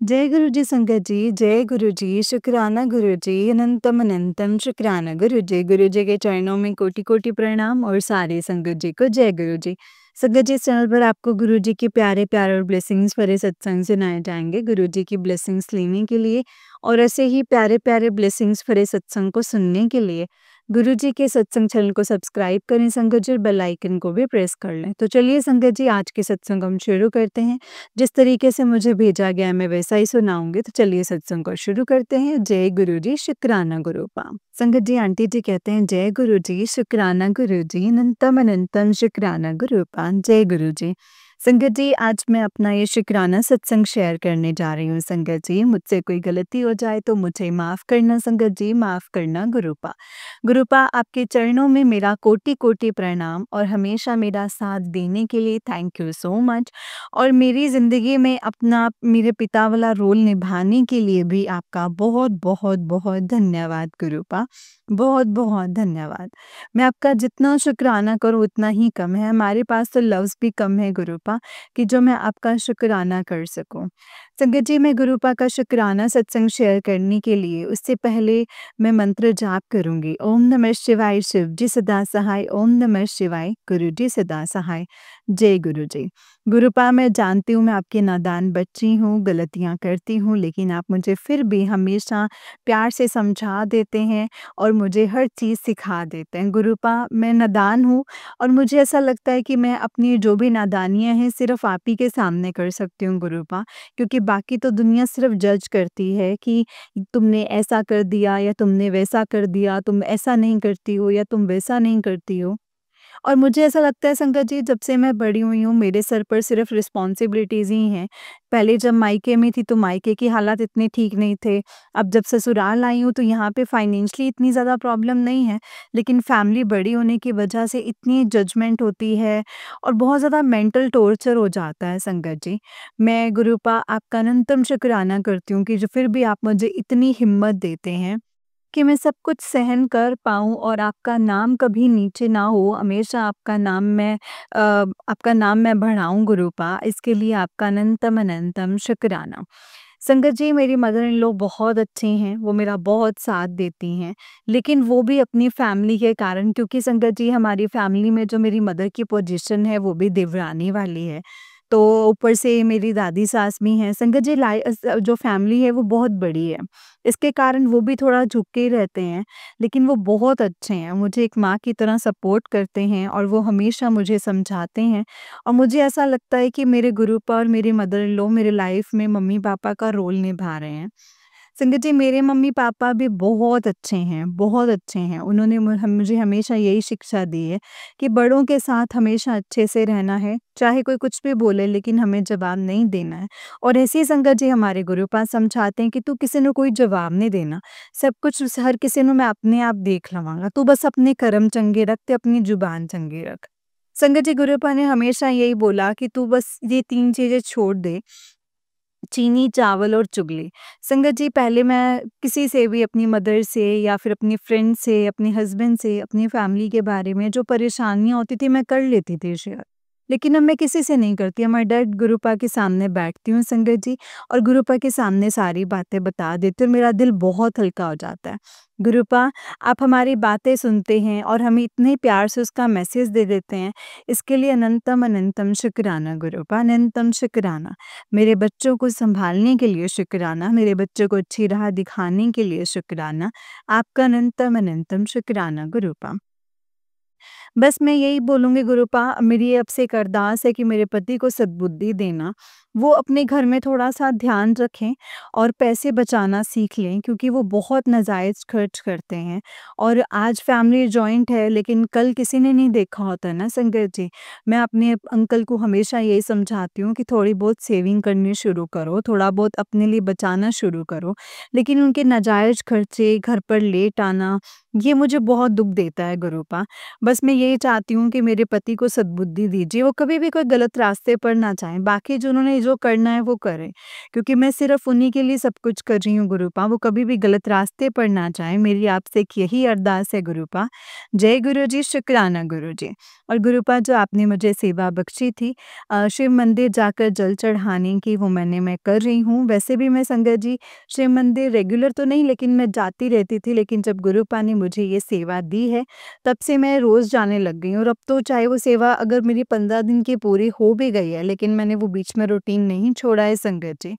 जय गुरु जी संगत जी, जय गुरु जी, शुक्राना गुरु जी, अनंतम अनंतम शुक्राना गुरु जी। गुरु जी के चरणों में कोटि-कोटि प्रणाम और सारे संगत जी को जय गुरु जी। संगत जी, इस चैनल पर आपको गुरु जी के प्यारे-प्यारे और ब्लेसिंग्स भरे सत्संग सुनाए जाएँगे। गुरु जी की ब्लेसिंग्स लेने के लिए और ऐसे ही प्यारे-प्यारे ब्लेसिंग्स भरे सत्संग को सुनने के लिए गुरु जी के सत्संग चैनल को सब्सक्राइब करें संगत जी और बेल आइकन को भी प्रेस कर लें। तो चलिए संगत जी, आज के सत्संग हम शुरू करते हैं। जिस तरीके से मुझे भेजा गया है मैं वैसा ही सुनाऊँगी, तो चलिए सत्संग को शुरू करते हैं। जय गुरु जी, शुक्राना गुरु पा। संगत जी, आंटी जी कहते हैं जय गुरु जी, शुक्राना गुरु जी, अनंतम अनंतम शुक्राना गुरु पा। जय गुरु जी। संगत जी, आज मैं अपना ये शुक्राना सत्संग शेयर करने जा रही हूँ संगत जी। मुझसे कोई गलती हो जाए तो मुझे माफ़ करना संगत जी, माफ़ करना गुरुपा। गुरुपा, आपके चरणों में मेरा कोटि-कोटि प्रणाम और हमेशा मेरा साथ देने के लिए थैंक यू सो मच। और मेरी ज़िंदगी में अपना मेरे पिता वाला रोल निभाने के लिए भी आपका बहुत-बहुत-बहुत धन्यवाद गुरुपा। बहुत-बहुत धन्यवाद। मैं आपका जितना शुक्राना करूँ उतना ही कम है। हमारे पास तो लफ्ज़ भी कम है गुरुपा कि जो मैं आपका शुक्राना कर सकूँ। संगत जी, मैं गुरुपा का शुक्राना सत्संग शेयर करने के लिए उससे पहले मैं मंत्र जाप करूँगी। ओम नमः शिवाय शिव जी सदा सहाय, ओम नमः शिवाय गुरु जी सदा सहाय। जय गुरु जी। गुरुपा, मैं जानती हूँ मैं आपकी नादान बच्ची हूँ, गलतियाँ करती हूँ, लेकिन आप मुझे फिर भी हमेशा प्यार से समझा देते हैं और मुझे हर चीज़ सिखा देते हैं। गुरुपा, मैं नादान हूँ और मुझे ऐसा लगता है कि मैं अपनी जो भी नादानियाँ हैं सिर्फ़ आप ही के सामने कर सकती हूँ गुरुपा, क्योंकि बाकी तो दुनिया सिर्फ़ जज करती है कि तुमने ऐसा कर दिया या तुमने वैसा कर दिया, तुम ऐसा नहीं करती हो या तुम वैसा नहीं करती हो। और मुझे ऐसा लगता है संगत जी, जब से मैं बड़ी हुई हूँ मेरे सर पर सिर्फ़ रिस्पॉन्सिबिलिटीज़ ही हैं। पहले जब मायके में थी तो मायके के हालात इतने ठीक नहीं थे। अब जब ससुराल आई हूँ तो यहाँ पे फाइनेंशियली इतनी ज़्यादा प्रॉब्लम नहीं है, लेकिन फैमिली बड़ी होने की वजह से इतनी जजमेंट होती है और बहुत ज़्यादा मेंटल टॉर्चर हो जाता है संगत जी। मैं गुरुपा आपका अनंतम शुक्राना करती हूँ कि जो फिर भी आप मुझे इतनी हिम्मत देते हैं कि मैं सब कुछ सहन कर पाऊँ और आपका नाम कभी नीचे ना हो, हमेशा आपका नाम मैं बढ़ाऊँ गुरुपा, इसके लिए आपका अनंतम अनंतम शुक्राना। संगत जी, मेरी मदर इन लॉ बहुत अच्छी हैं, वो मेरा बहुत साथ देती हैं, लेकिन वो भी अपनी फैमिली के कारण, क्योंकि संगत जी हमारी फैमिली में जो मेरी मदर की पोजीशन है वो भी देवरानी वाली है। तो ऊपर से मेरी दादी सास भी हैं। संगत जी, जो फैमिली है वो बहुत बड़ी है। इसके कारण वो भी थोड़ा झुक के ही रहते हैं, लेकिन वो बहुत अच्छे हैं। मुझे एक माँ की तरह सपोर्ट करते हैं और वो हमेशा मुझे समझाते हैं और मुझे ऐसा लगता है कि मेरे गुरुपा और मेरी मदर इन लॉ मेरे लाइफ में मम्मी-पापा का रोल निभा रहे हैं। संगत जी, मेरे मम्मी-पापा भी बहुत अच्छे हैं, बहुत अच्छे हैं। उन्होंने मुझे हमेशा यही शिक्षा दी है कि बड़ों के साथ हमेशा अच्छे से रहना है, चाहे कोई कुछ भी बोले लेकिन हमें जवाब नहीं देना है। और ऐसे ही संगत जी हमारे गुरुपा समझाते हैं कि तू किसी ਨੂੰ कोई जवाब नहीं देना, सब कुछ हर किसी ਨੂੰ मैं अपने आप देख लवांगा, तू बस अपने कर्म चंगे रख ते अपनी जुबान चंगी रख। संगत जी, गुरुपा ने हमेशा यही बोला कि तू बस ये 3 चीज़ें छोड़ दे, चीनी, चावल और चुगली। संगत जी, पहले मैं किसी से भी अपनी मदर से या फिर अपनी फ्रेंड से, अपने हस्बैंड से, अपनी फैमिली के बारे में जो परेशानियाँ होती थी मैं कर लेती थी शेयर। लेकिन अब मैं किसी से नहीं करती, अब मैं डायरेक्ट गुरुपा के सामने बैठती हूँ संगत जी और गुरुपा के सामने सारी बातें बता देती हूँ और मेरा दिल बहुत हल्का हो जाता है। गुरुपा, आप हमारी बातें सुनते हैं और हमें इतने प्यार से उसका मैसेज दे देते हैं, इसके लिए अनंतम अनंतम शुक्राना गुरुपा, अनंतम शुक्राना। मेरे बच्चों को सँभालने के लिए शुक्राना, मेरे बच्चों को अच्छी राह दिखाने के लिए शुक्राना, आपका अनंतम अनंतम शुक्राना गुरुपा। बस मैं यही बोलूँगी गुरुपा, मेरी आपसे एक अरदास है कि मेरे पति को सद्बुद्धि देना, वो अपने घर में थोड़ा-सा ध्यान रखें और पैसे बचाना सीख लें, क्योंकि वो बहुत नाजायज़ खर्च करते हैं। और आज फैमिली जॉइंट है लेकिन कल किसी ने नहीं देखा होता है ना संगत जी। मैं अपने अंकल को हमेशा यही समझाती हूँ कि थोड़ी बहुत सेविंग करनी शुरू करो, थोड़ा बहुत अपने लिए बचाना शुरू करो। लेकिन उनके नाजायज़ खर्चे, घर पर लेट आना, ये मुझे बहुत दुःख देता है गुरुपा। बस मैं यही चाहती हूँ कि मेरे पति को सद्बुद्धि दीजिए, वो कभी भी कोई गलत रास्ते पर ना जाएँ, बाकी जो उन्होंने जो करना है वो करें। क्योंकि मैं सिर्फ़ उन्हीं के लिए सब कुछ कर रही हूँ गुरुपा, वो कभी भी गलत रास्ते पर ना जाएँ, मेरी आपसे एक यही अरदास है गुरुपा। जय गुरु जी, शुक्राना गुरु जी। और गुरुपा जो आपने मुझे सेवा बख्शी थी शिव मंदिर जाकर जल चढ़ाने की, वो मैं कर रही हूँ। वैसे भी मैं संगत जी शिव मंदिर रेगुलर तो नहीं, लेकिन मैं जाती रहती थी, लेकिन जब गुरुपा ने मुझे ये सेवा दी है तब से मैं रोज़ जाने लग गई हूँ। और अब तो चाहे वो सेवा अगर मेरी 15 दिन की पूरी हो भी गई है, लेकिन मैंने वो बीच में रूटीन नहीं छोड़ा है संगत जी।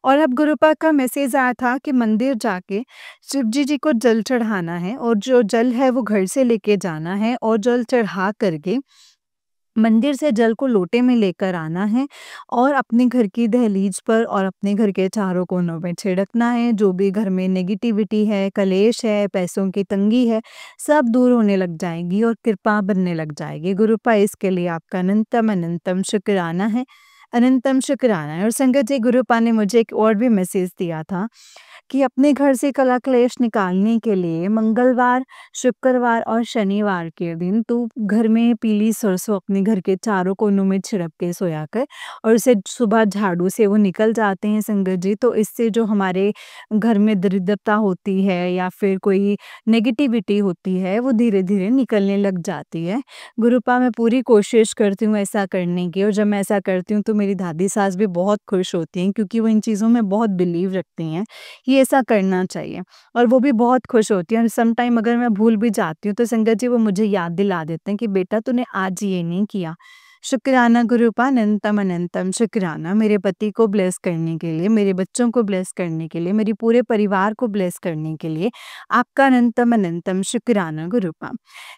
और अब गुरुपा का मैसेज आया था कि मंदिर जाके शिव जी को जल चढ़ाना है, और जो जल है वो घर से लेके जाना है, और जल चढ़ा करके मंदिर से जल को लोटे में लेकर आना है, और अपने घर की दहलीज पर और अपने घर के चारों कोनों में छिड़कना है। जो भी घर में नेगेटिविटी है, कलेश है, पैसों की तंगी है, सब दूर होने लग जाएगी और कृपा बनने लग जाएगी। गुरुपा इसके लिए आपका अनंतम अनंतम शुक्राना है, अनंतम शुक्राना है। और संगत जी, गुरुपा ने मुझे एक और भी मैसेज दिया था कि अपने घर से कला क्लेश निकालने के लिए मंगलवार, शुक्रवार और शनिवार के दिन तू घर में पीली सरसों अपने घर के चारों कोनों में छिड़क के सोया कर, और उसे सुबह झाड़ू से वो निकल जाते हैं संगत जी। तो इससे जो हमारे घर में दरिद्रता होती है या फिर कोई नेगेटिविटी होती है, वो धीरे-धीरे निकलने लग जाती है। गुरुपा मैं पूरी कोशिश करती हूँ ऐसा करने की, और जब मैं ऐसा करती हूँ तो मेरी दादी सास भी बहुत खुश होती हैं, क्योंकि वो इन चीज़ों में बहुत बिलीव रखती हैं। ये ऐसा करना चाहिए, और वो भी बहुत खुश होती हैं। और सम टाइम अगर मैं भूल भी जाती हूँ तो संगत जी वो मुझे याद दिला देते हैं कि बेटा तूने आज ये नहीं किया। शुक्राना गुरुपा, अनंतम अनंतम शुक्राना मेरे पति को ब्लेस करने के लिए, मेरे बच्चों को ब्लेस करने के लिए, मेरे पूरे परिवार को ब्लेस करने के लिए आपका अनंतम अनंतम शुक्राना गुरुपा।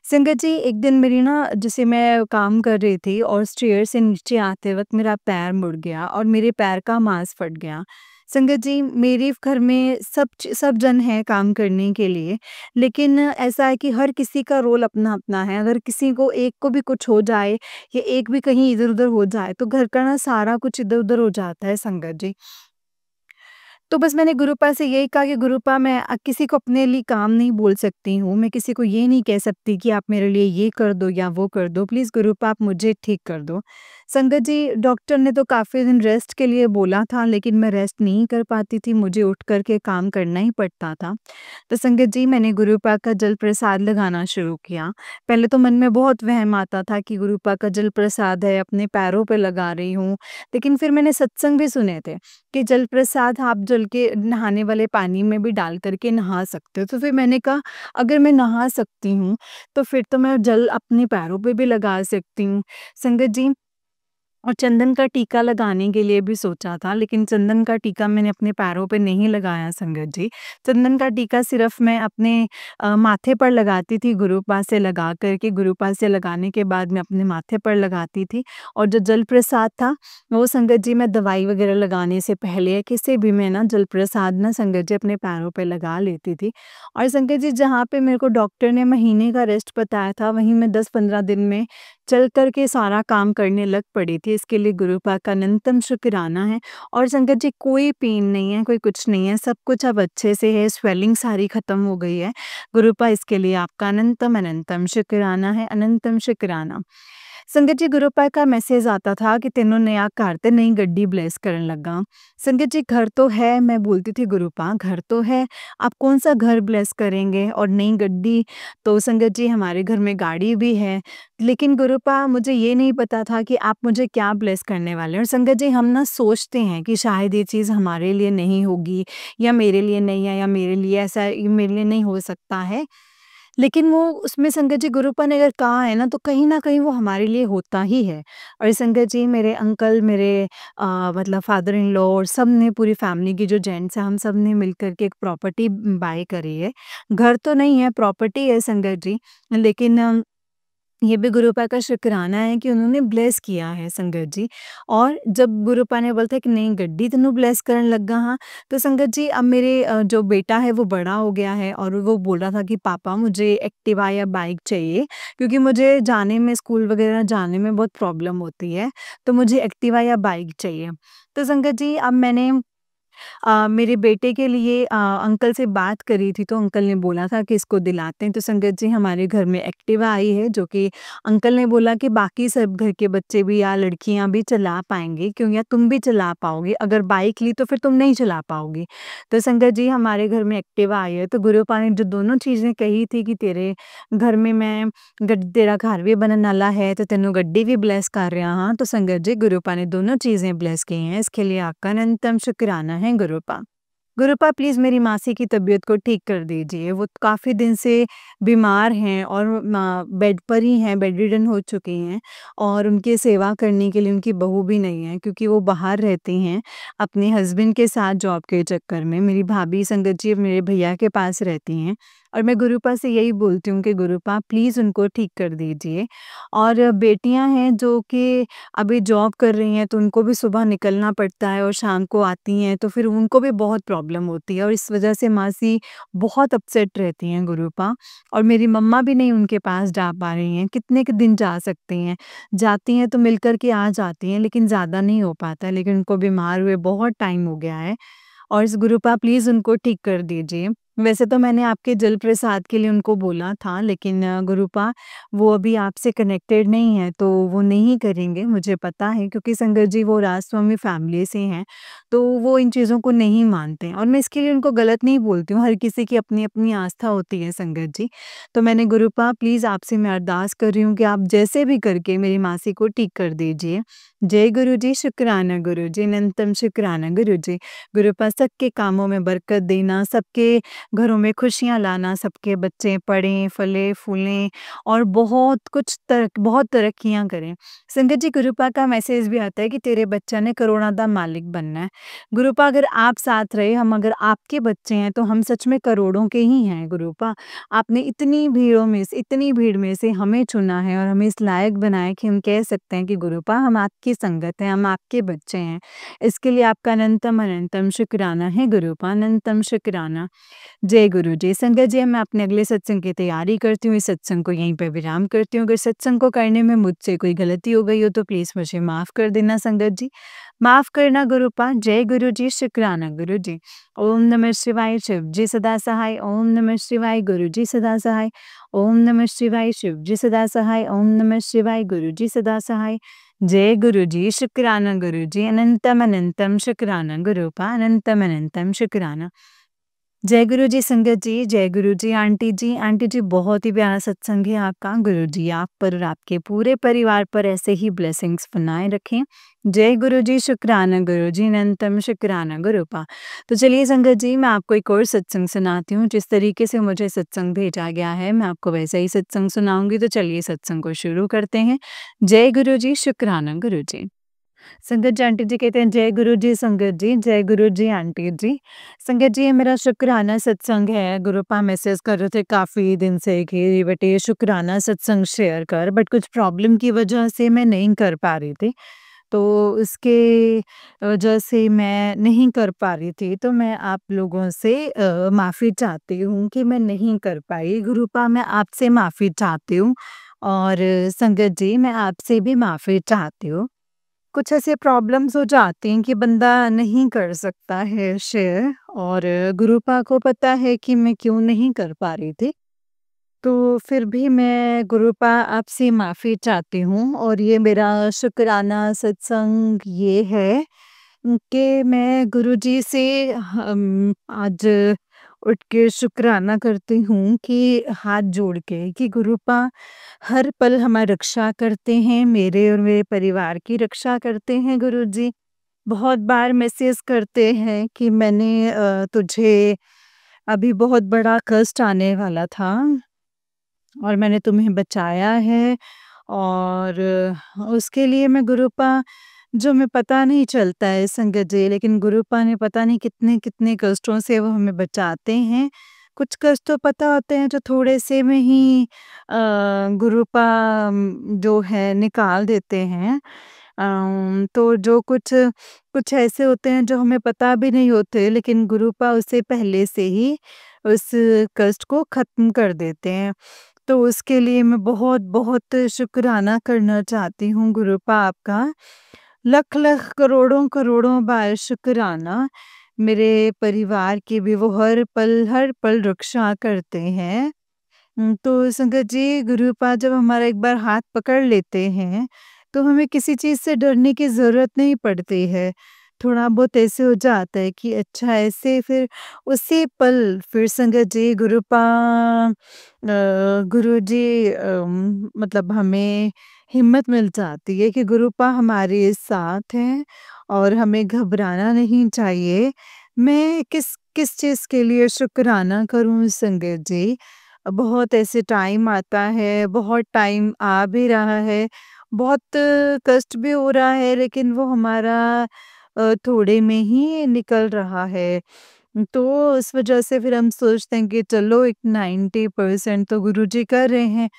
संगत जी, एक दिन मेरी ना, जैसे मैं काम कर रही थी और स्टेयर से नीचे आते वक्त मेरा पैर मुड़ गया और मेरे पैर का मांस फट गया। संगत जी, मेरे घर में सब जन हैं काम करने के लिए, लेकिन ऐसा है कि हर किसी का रोल अपना-अपना है। अगर किसी को एक को भी कुछ हो जाए या एक भी कहीं इधर-उधर हो जाए, तो घर का ना सारा कुछ इधर-उधर हो जाता है संगत जी। तो बस मैंने गुरुपा से यही कहा कि गुरुपा, मैं किसी को अपने लिए काम नहीं बोल सकती हूँ, मैं किसी को ये नहीं कह सकती कि आप मेरे लिए ये कर दो या वो कर दो, प्लीज़ गुरुपा आप मुझे ठीक कर दो। संगत जी, डॉक्टर ने तो काफ़ी दिन रेस्ट के लिए बोला था, लेकिन मैं रेस्ट नहीं कर पाती थी, मुझे उठ कर के काम करना ही पड़ता था। तो संगत जी, मैंने गुरुपा का जल प्रसाद लगाना शुरू किया। पहले तो मन में बहुत वहम आता था कि गुरुपा का जल प्रसाद है, अपने पैरों पे लगा रही हूँ, लेकिन फिर मैंने सत्संग भी सुने थे कि जल प्रसाद आप जल के नहाने वाले पानी में भी डाल कर के नहा सकते हो। तो फिर मैंने कहा, अगर मैं नहा सकती हूँ, तो फिर तो मैं जल अपने पैरों पे भी लगा सकती हूँ। संगत जी, और चंदन का टीका लगाने के लिए भी सोचा था, लेकिन चंदन का टीका मैंने अपने पैरों पे नहीं लगाया संगत जी। चंदन का टीका सिर्फ़ मैं अपने माथे पर लगाती थी, गुरुपास से लगा कर के, गुरुपास से लगाने के बाद मैं अपने माथे पर लगाती थी। और जो जल प्रसाद था, वो संगत जी मैं दवाई वग़ैरह लगाने से पहले या किसी भी में ना जल प्रसाद ना संगत जी अपने पैरों पे लगा लेती थी। और संगत जी, जहाँ पे मेरे को डॉक्टर ने महीने का रेस्ट बताया था, वहीं मैं 10-15 दिन में चल कर के सारा काम करने लग पड़ी थी। इसके लिए गुरुपा का अनंतम शुक्राना है। और संगत जी, कोई पेन नहीं है, कोई कुछ नहीं है, सब कुछ अब अच्छे से है, स्वेलिंग सारी खत्म हो गई है। गुरुपा, इसके लिए आपका अनंतम अनंतम शुक्राना है, अनंतम शुक्राना। संगत जी, गुरुपा का मैसेज आता था कि तेनों नया घर ते नई गड्डी ब्लेस करन लगा। संगत जी, घर तो है, मैं बोलती थी गुरुपा घर तो है, आप कौन-सा घर ब्लेस करेंगे और नई गड्डी। तो संगत जी, हमारे घर में गाड़ी भी है, लेकिन गुरुपा मुझे ये नहीं पता था कि आप मुझे क्या ब्लेस करने वाले हैं। और संगत जी, हम ना सोचते हैं कि शायद ये चीज़ हमारे लिए नहीं होगी, या मेरे लिए नहीं है, या मेरे लिए ऐसा ये मेरे लिए नहीं हो सकता है। लेकिन वो उसमें संगत जी, गुरुपा ने अगर कहा है ना, तो कहीं न कहीं वो हमारे लिए होता ही है। और संगत जी, मेरे अंकल, मेरे मतलब फादर इन लॉ और सब ने, पूरी फैमिली की जो जेंट्स हैं, हम सब ने मिल कर के एक प्रॉपर्टी बाय करी है। घर तो नहीं है, प्रॉपर्टी है संगत जी, लेकिन ये भी गुरुपा का शुक्राना है कि उन्होंने ब्लेस किया है संगत जी। और जब गुरुपा ने बोला था कि नहीं गड्डी तन्नू ब्लेस करन लगा हाँ, तो संगत जी, अब मेरे जो बेटा है वो बड़ा हो गया है, और वो बोल रहा था कि पापा मुझे एक्टिवा या बाइक चाहिए, क्योंकि मुझे जाने में, स्कूल वगैरह जाने में बहुत प्रॉब्लम होती है, तो मुझे एक्टिवा या बाइक चाहिए। तो संगत जी, अब मैंने मेरे बेटे के लिए अंकल से बात करी थी तो अंकल ने बोला था कि इसको दिलाते हैं। तो संगत जी हमारे घर में एक्टिवा आई है जो कि अंकल ने बोला कि बाकी सब घर के बच्चे भी या लड़कियां भी चला पाएंगे क्यों या तुम भी चला पाओगे, अगर बाइक ली तो फिर तुम नहीं चला पाओगी। तो संगत जी हमारे घर में एक्टिवा आई है, तो गुरुपा ने जो दोनों चीज़ें कही थी कि तेरे घर में मैं तेरा घर भी बनने वाला है तो तेनों गड्डी भी ब्लेस कर रहा हाँ। तो संगत जी गुरुपा ने दोनों चीज़ें ब्लेस की हैं, इसके लिए आपका अनंतम शुक्राना है गुरुपा। गुरुपा प्लीज़ मेरी मासी की तबीयत को ठीक कर दीजिए। वो काफ़ी दिन से बीमार हैं और बेड पर ही हैं, बेडरिडन हो चुकी हैं और उनकी सेवा करने के लिए उनकी बहू भी नहीं है क्योंकि वो बाहर रहती हैं अपने हस्बैंड के साथ जॉब के चक्कर में। मेरी भाभी संगत जी मेरे भैया के पास रहती हैं और मैं गुरुपा से यही बोलती हूँ कि गुरुपा प्लीज़ उनको ठीक कर दीजिए। और बेटियाँ हैं जो कि अभी जॉब कर रही हैं तो उनको भी सुबह निकलना पड़ता है और शाम को आती हैं तो फिर उनको भी बहुत प्रॉब्लम होती है और इस वजह से मासी बहुत अपसेट रहती हैं गुरुपा। और मेरी मम्मा भी नहीं उनके पास जा पा रही हैं, कितने के दिन जा सकती हैं, जाती हैं तो मिल कर के आ जाती हैं लेकिन ज़्यादा नहीं हो पाता, लेकिन उनको बीमार हुए बहुत टाइम हो गया है। और इस गुरुपा प्लीज़ उनको ठीक कर दीजिए। वैसे तो मैंने आपके जल प्रसाद के लिए उनको बोला था लेकिन गुरुपा वो अभी आपसे कनेक्टेड नहीं है तो वो नहीं करेंगे मुझे पता है क्योंकि संगत जी वो राजस्वामी फैमिली से हैं, तो वो इन चीज़ों को नहीं मानते हैं और मैं इसके लिए उनको गलत नहीं बोलती हूँ, हर किसी की अपनी-अपनी आस्था होती है संगत जी। तो मैंने गुरुपा प्लीज़ आपसे मैं अरदास कर रही हूँ कि आप जैसे भी करके मेरी मासी को ठीक कर दीजिए। जय गुरु जी, शुक्राना गुरु जी, अनंतम शुक्राना गुरु जी। गुरुपा सबके कामों में बरकत देना, सबके घरों में खुशियाँ लाना, सबके बच्चे पढ़ें, फले-फूलें और बहुत तरक्कियाँ करें। संगत जी गुरुपा का मैसेज भी आता है कि तेरे बच्चा ने करोड़ों दा मालिक बनना है। गुरुपा अगर आप साथ रहे, हम अगर आपके बच्चे हैं तो हम सच में करोड़ों के ही हैं गुरुपा। आपने इतनी भीड़ में से हमें चुना है और हमें इस लायक बनाया कि हम कह सकते हैं कि गुरुपा हम आपकी संगत हैं, हम आपके बच्चे हैं। इसके लिए आपका अनंतम शुक्राना है गुरुपा, अनंतम शुक्राना। जय गुरु जी। संगत जी मैं अपने अगले सत्संग की तैयारी करती हूँ, इस सत्संग को यहीं पे विराम करती हूँ। अगर सत्संग को करने में मुझसे कोई गलती हो गई हो तो प्लीज़ मुझे माफ़ कर देना संगत जी। माफ़ करना गुरुपा। जय गुरु जी, शुक्राना गुरु जी। ओम नमः शिवाय, शिव जी सदा सहाय। ओम नमः शिवाय, गुरु जी सदा सहाय। ओम नमः शिवाय, शिव जी सदा सहाय। ओम नमः शिवाय, गुरु जी सदा सहाय। जय गुरु जी, शुक्राना गुरु जी, अनंतम शुक्राना गुरुपा, अनंतम शुक्राना। जय गुरु जी संगत जी, जय गुरु जी आंटी जी। आंटी जी बहुत ही प्यारा सत्संग है आपका। गुरु जी आप पर और आपके पूरे परिवार पर ऐसे ही ब्लेसिंग्स बनाए रखें। जय गुरु जी, शुक्राना गुरु जी, अनंतम शुक्राना गुरुपा। तो चलिए संगत जी मैं आपको एक और सत्संग सुनाती हूँ। जिस तरीके से मुझे सत्संग भेजा गया है मैं आपको वैसा ही सत्संग सुनाऊंगी। तो चलिए सत्संग को शुरू करते हैं। जय गुरु जी, शुक्राना गुरु जी। संगत जी आंटी जी कहते हैं जय गुरु जी संगत जी, जय गुरु जी आंटी जी। संगत जी ये मेरा शुक्राना सत्संग है। गुरुपा मैसेज कर रहे थे काफ़ी दिन से कि बेटे शुक्राना सत्संग शेयर कर, बट कुछ प्रॉब्लम की वजह से मैं नहीं कर पा रही थी। तो उसके वजह से मैं नहीं कर पा रही थी, तो मैं आप लोगों से माफ़ी चाहती हूँ कि मैं नहीं कर पाई। गुरुपा मैं आपसे माफ़ी चाहती हूँ और संगत जी मैं आपसे भी माफ़ी चाहती हूँ। कुछ ऐसे प्रॉब्लम्स हो जाती हैं कि बंदा नहीं कर सकता है शेयर और गुरुपा को पता है कि मैं क्यों नहीं कर पा रही थी। तो फिर भी मैं गुरुपा आपसे माफ़ी चाहती हूँ और ये मेरा शुक्राना सत्संग ये है कि मैं गुरुजी से आज उठ के शुक्राना करती हूँ कि हाथ जोड़ के कि गुरुपा हर पल हमारी रक्षा करते हैं, मेरे और मेरे परिवार की रक्षा करते हैं गुरुजी। बहुत बार मैसेज करते हैं कि मैंने तुझे अभी बहुत बड़ा कष्ट आने वाला था और मैंने तुम्हें बचाया है और उसके लिए मैं गुरुपा जो हमें पता नहीं चलता है संगत जी, लेकिन गुरुपा ने पता नहीं कितने-कितने कष्टों से वो हमें बचाते हैं। कुछ कष्ट तो पता होते हैं जो थोड़े से में ही गुरुपा जो है निकाल देते हैं। तो जो कुछ कुछ ऐसे होते हैं जो हमें पता भी नहीं होते लेकिन गुरुपा उससे पहले से ही उस कष्ट को ख़त्म कर देते हैं। तो उसके लिए मैं बहुत-बहुत शुक्राना करना चाहती हूँ गुरुपा आपका। लख-लख करोड़ों-करोड़ों बार शुक्राना मेरे परिवार की भी वो हर पल रक्षा करते हैं। तो संगत जी, गुरुपाद जब हमारा एक बार हाथ पकड़ लेते हैं, तो हमें किसी चीज़ से डरने की ज़रूरत नहीं पड़ती है। थोड़ा बहुत ऐसे हो जाता है कि अच्छा ऐसे फिर उसी पल फिर संगत जी गुरुजी मतलब हमें हिम्मत मिल जाती है कि गुरुपा हमारे साथ हैं और हमें घबराना नहीं चाहिए। मैं किस किस चीज़ के लिए शुक्राना करूँ संगत जी? बहुत ऐसे टाइम आता है, बहुत टाइम आ भी रहा है, बहुत कष्ट भी हो रहा है, लेकिन वो हमारा थोड़े में ही निकल रहा है। तो उस वजह से फिर हम सोचते हैं कि चलो एक 90% तो गुरुजी कर रहे हैं,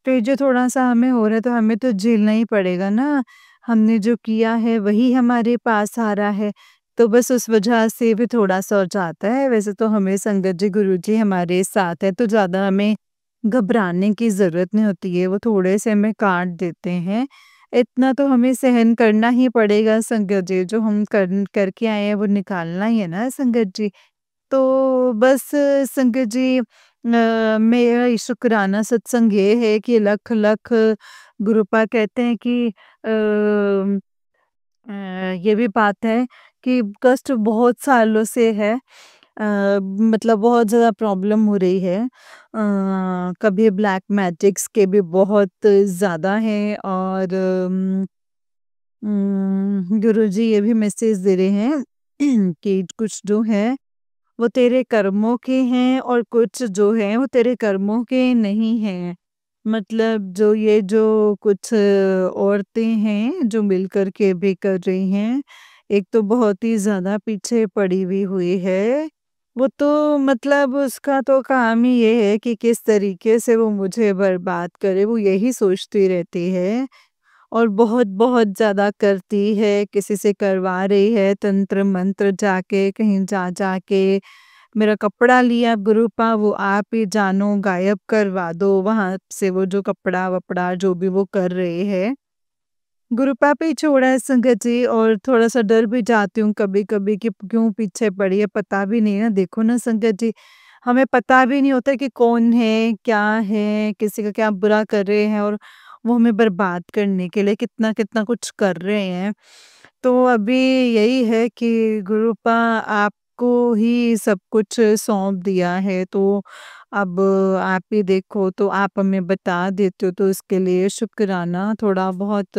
फिर जो थोड़ा-सा हमें हो रहा है तो हमें तो झेलना ही पड़ेगा ना। हमने जो किया है वही हमारे पास आ रहा है, तो बस उस वजह से भी थोड़ा-सा हो जाता है। वैसे तो हमें संगत जी, गुरुजी हमारे साथ है तो ज़्यादा हमें घबराने की ज़रूरत नहीं होती है, वो थोड़े से हमें काट देते हैं। इतना तो हमें सहन करना ही पड़ेगा संगत जी, जो हम करके आए हैं वो निकालना ही है ना संगत जी। तो बस संगत जी, मेरा ये शुक्राना सत्संग ये है कि लख-लख गुरुपा कहते हैं कि ये भी बात है कि कष्ट बहुत सालों से है, मतलब बहुत ज़्यादा प्रॉब्लम हो रही है। कभी ब्लैक मैजिक्स के भी बहुत ज़्यादा हैं और गुरुजी ये भी मैसेज दे रहे हैं कि कुछ जो है वो तेरे कर्मों के हैं और कुछ जो है वो तेरे कर्मों के नहीं हैं। मतलब जो कुछ औरतें हैं जो मिलकर के भी कर रही हैं, एक तो बहुत ही ज़्यादा पीछे पड़ी हुई है। वो तो मतलब उसका तो काम ही ये है कि किस तरीके से वो मुझे बर्बाद करे, वो यही सोचती रहती है। और बहुत-बहुत ज़्यादा करती है, किसी से करवा रही है तंत्र-मंत्र जाके, कहीं जा के मेरा कपड़ा लिया गुरूपा, वो आप ही जानो गायब करवा दो वहाँ से, वो जो कपड़ा-वपड़ा जो भी वो कर रहे हैं। गुरूपा पे ही छोड़ा है संगत जी, और थोड़ा-सा डर भी जाती हूँ कभी-कभी कि क्यों पीछे पड़ी है, पता भी नहीं है। देखो ना संगत जी, हमें पता भी नहीं होता कि कौन है, क्या है, किसी का क्या बुरा कर रहे हैं और वो हमें बर्बाद करने के लिए कितना-कितना कुछ कर रहे हैं। तो अभी यही है कि गुरूपा आपको ही सब कुछ सौंप दिया है, तो अब आप ही देखो, तो आप हमें बता देते हो तो इसके लिए शुक्राना। थोड़ा बहुत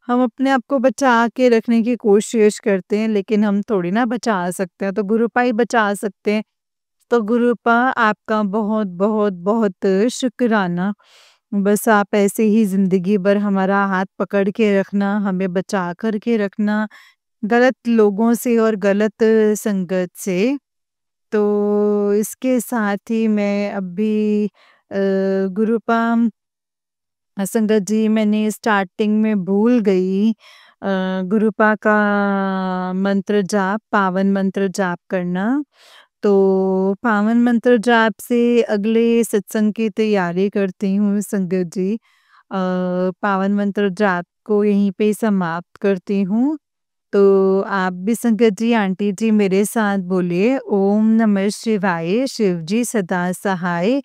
हम अपने आप को बचा के रखने की कोशिश करते हैं, लेकिन हम थोड़ी ना बचा सकते हैं, तो गुरूपा ही बचा सकते हैं। तो गुरूपा आपका बहुत-बहुत बहुत शुक्राना। बस आप ऐसे ही ज़िंदगी भर हमारा हाथ पकड़ के रखना, हमें बचा कर के रखना, गलत लोगों से और गलत संगत से। तो इसके साथ ही मैं अभी गुरुपाम संगत जी, मैंने स्टार्टिंग में भूल गई गुरुपा का मंत्र जाप, पावन मंत्र जाप करना। तो पावन मंत्र जाप से अगले सत्संग की तैयारी करती हूँ संगत जी। पावन मंत्र जाप को यहीं पे समाप्त करती हूँ। तो आप भी संगत जी, आंटी जी मेरे साथ बोलिए, ओम नमः शिवाय, शिव जी सदा सहाय।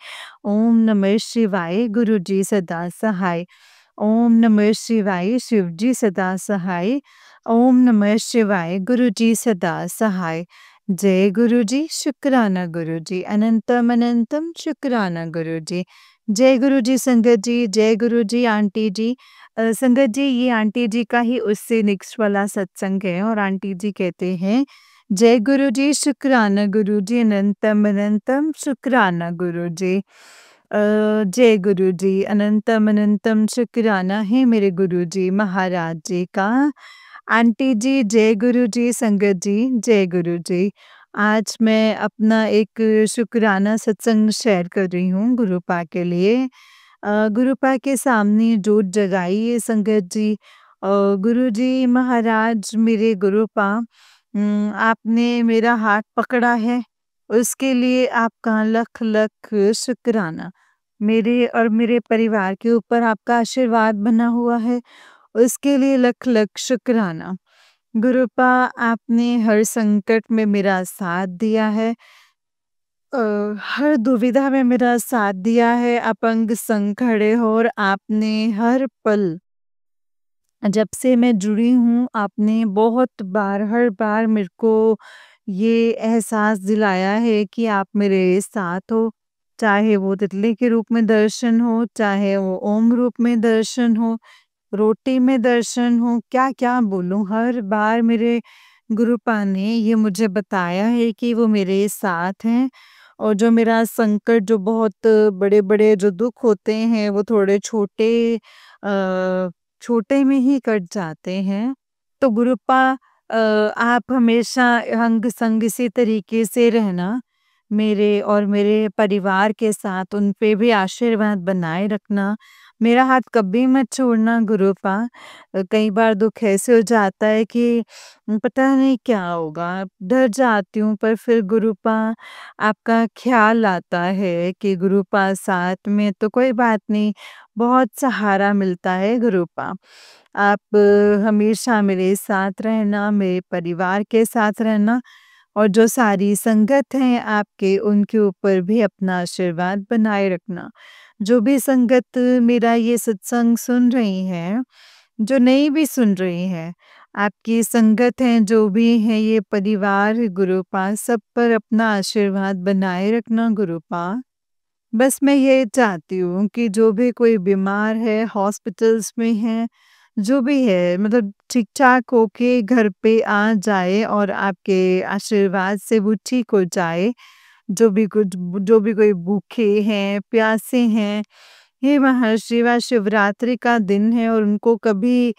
ओम नमः शिवाय, गुरु जी सदा सहाय। ओम नमः शिवाय, शिव जी सदा सहाय। ओम नमः शिवाय, गुरु जी सदा सहाय। जय गुरु जी, शुक्राना गुरु जी, अनंतम अनंतम शुक्राना गुरु जी। जय गुरु जी संगत जी, जय गुरु जी आंटी जी। संगत जी, ये आंटी जी का ही उससे नेक्स्ट वाला सत्संग है और आंटी जी कहते हैं, जय गुरु जी, शुक्राना गुरु जी, अनंतम अनंतम शुक्राना गुरु जी। जय गुरु जी, अनंतम अनंतम शुक्राना है मेरे गुरु जी महाराज जी का। आंटी जी, जय गुरु जी, संगत जी, जय गुरु जी। आज मैं अपना एक शुक्राना सत्संग शेयर कर रही हूँ गुरुपा के लिए। गुरुपा के सामने जोत जगाई है संगत जी। गुरुजी महाराज मेरे गुरुपा, आपने मेरा हाथ पकड़ा है, उसके लिए आपका लख लख शुक्राना। मेरे और मेरे परिवार के ऊपर आपका आशीर्वाद बना हुआ है, उसके लिए लख लख शुक्राना। गुरुपा आपने हर संकट में मेरा साथ दिया है। अ, हर दुविधा में मेरा साथ दिया है, अपंग संग खड़े हो और आपने हर पल जब से मैं जुड़ी हूँ, आपने बहुत बार, हर बार मेरे को ये एहसास दिलाया है कि आप मेरे साथ हो। चाहे वो तितली के रूप में दर्शन हो, चाहे वो ओम रूप में दर्शन हो, रोटी में दर्शन हो, क्या-क्या बोलूँ, हर बार मेरे गुरुपा ने ये मुझे बताया है कि वो मेरे साथ हैं और जो मेरा संकट, जो बहुत बड़े-बड़े जो दुःख होते हैं, वो थोड़े छोटे में ही कट जाते हैं। तो गुरुपा, आप हमेशा अंग-संग इसी तरीके से रहना, मेरे और मेरे परिवार के साथ उन पे भी आशीर्वाद बनाए रखना। मेरा हाथ कभी मत छोड़ना गुरुपा। कई बार दुःख ऐसे हो जाता है कि पता नहीं क्या होगा, डर जाती हूँ, पर फिर गुरुपा आपका ख़्याल आता है कि गुरुपा साथ में, तो कोई बात नहीं, बहुत सहारा मिलता है गुरुपा। आप हमेशा मेरे साथ रहना, मेरे परिवार के साथ रहना और जो सारी संगत है आपके, उनके ऊपर भी अपना आशीर्वाद बनाए रखना। जो भी संगत मेरा ये सत्संग सुन रही है, जो नहीं भी सुन रही है, आपकी संगत हैं, जो भी हैं, ये परिवार गुरुपा, सब पर अपना आशीर्वाद बनाए रखना गुरुपा। बस मैं ये चाहती हूँ कि जो भी कोई बीमार है, हॉस्पिटल्स में है, जो भी है, मतलब ठीक-ठाक होके घर पे आ जाए और आपके आशीर्वाद से वो ठीक हो जाए। जो भी कोई भूखे हैं, प्यासे हैं, हे महाशिवा, शिवरात्रि का दिन है और उनको कभी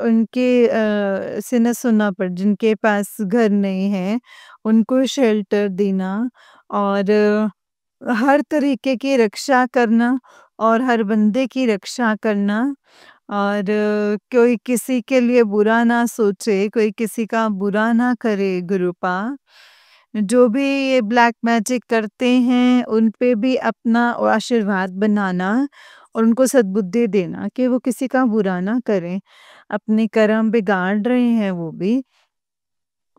उनके से न सुनना पड़े, जिनके पास घर नहीं है, उनको शेल्टर देना और हर तरीके की रक्षा करना और हर बंदे की रक्षा करना और कोई किसी के लिए बुरा ना सोचे, कोई किसी का बुरा ना करे गुरुपा। जो भी ये ब्लैक मैजिक करते हैं, उन पे भी अपना आशीर्वाद बनाना और उनको सद्बुद्धि देना कि वो किसी का बुरा ना करें। अपने कर्म बिगाड़ रहे हैं वो भी।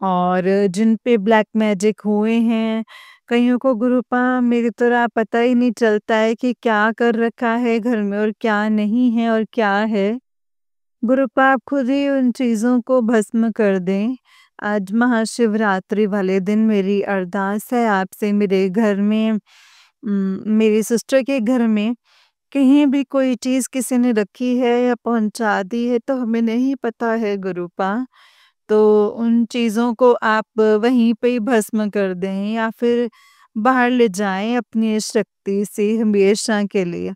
और जिन पे ब्लैक मैजिक हुए हैं, कइयों को गुरुपा मेरी तरह पता ही नहीं चलता है कि क्या कर रखा है घर में और क्या नहीं है और क्या है। गुरुपा आप खुद ही उन चीज़ों को भस्म कर दें। आज महाशिवरात्रि वाले दिन मेरी अरदास है आपसे, मेरे घर में मेरी सिस्टर के घर में कहीं भी कोई चीज़ किसी ने रखी है या पहुँचा दी है तो हमें नहीं पता है गुरुपा। तो उन चीज़ों को आप वहीं पे ही भस्म कर दें या फिर बाहर ले जाएँ अपनी शक्ति से हमेशा के लिए।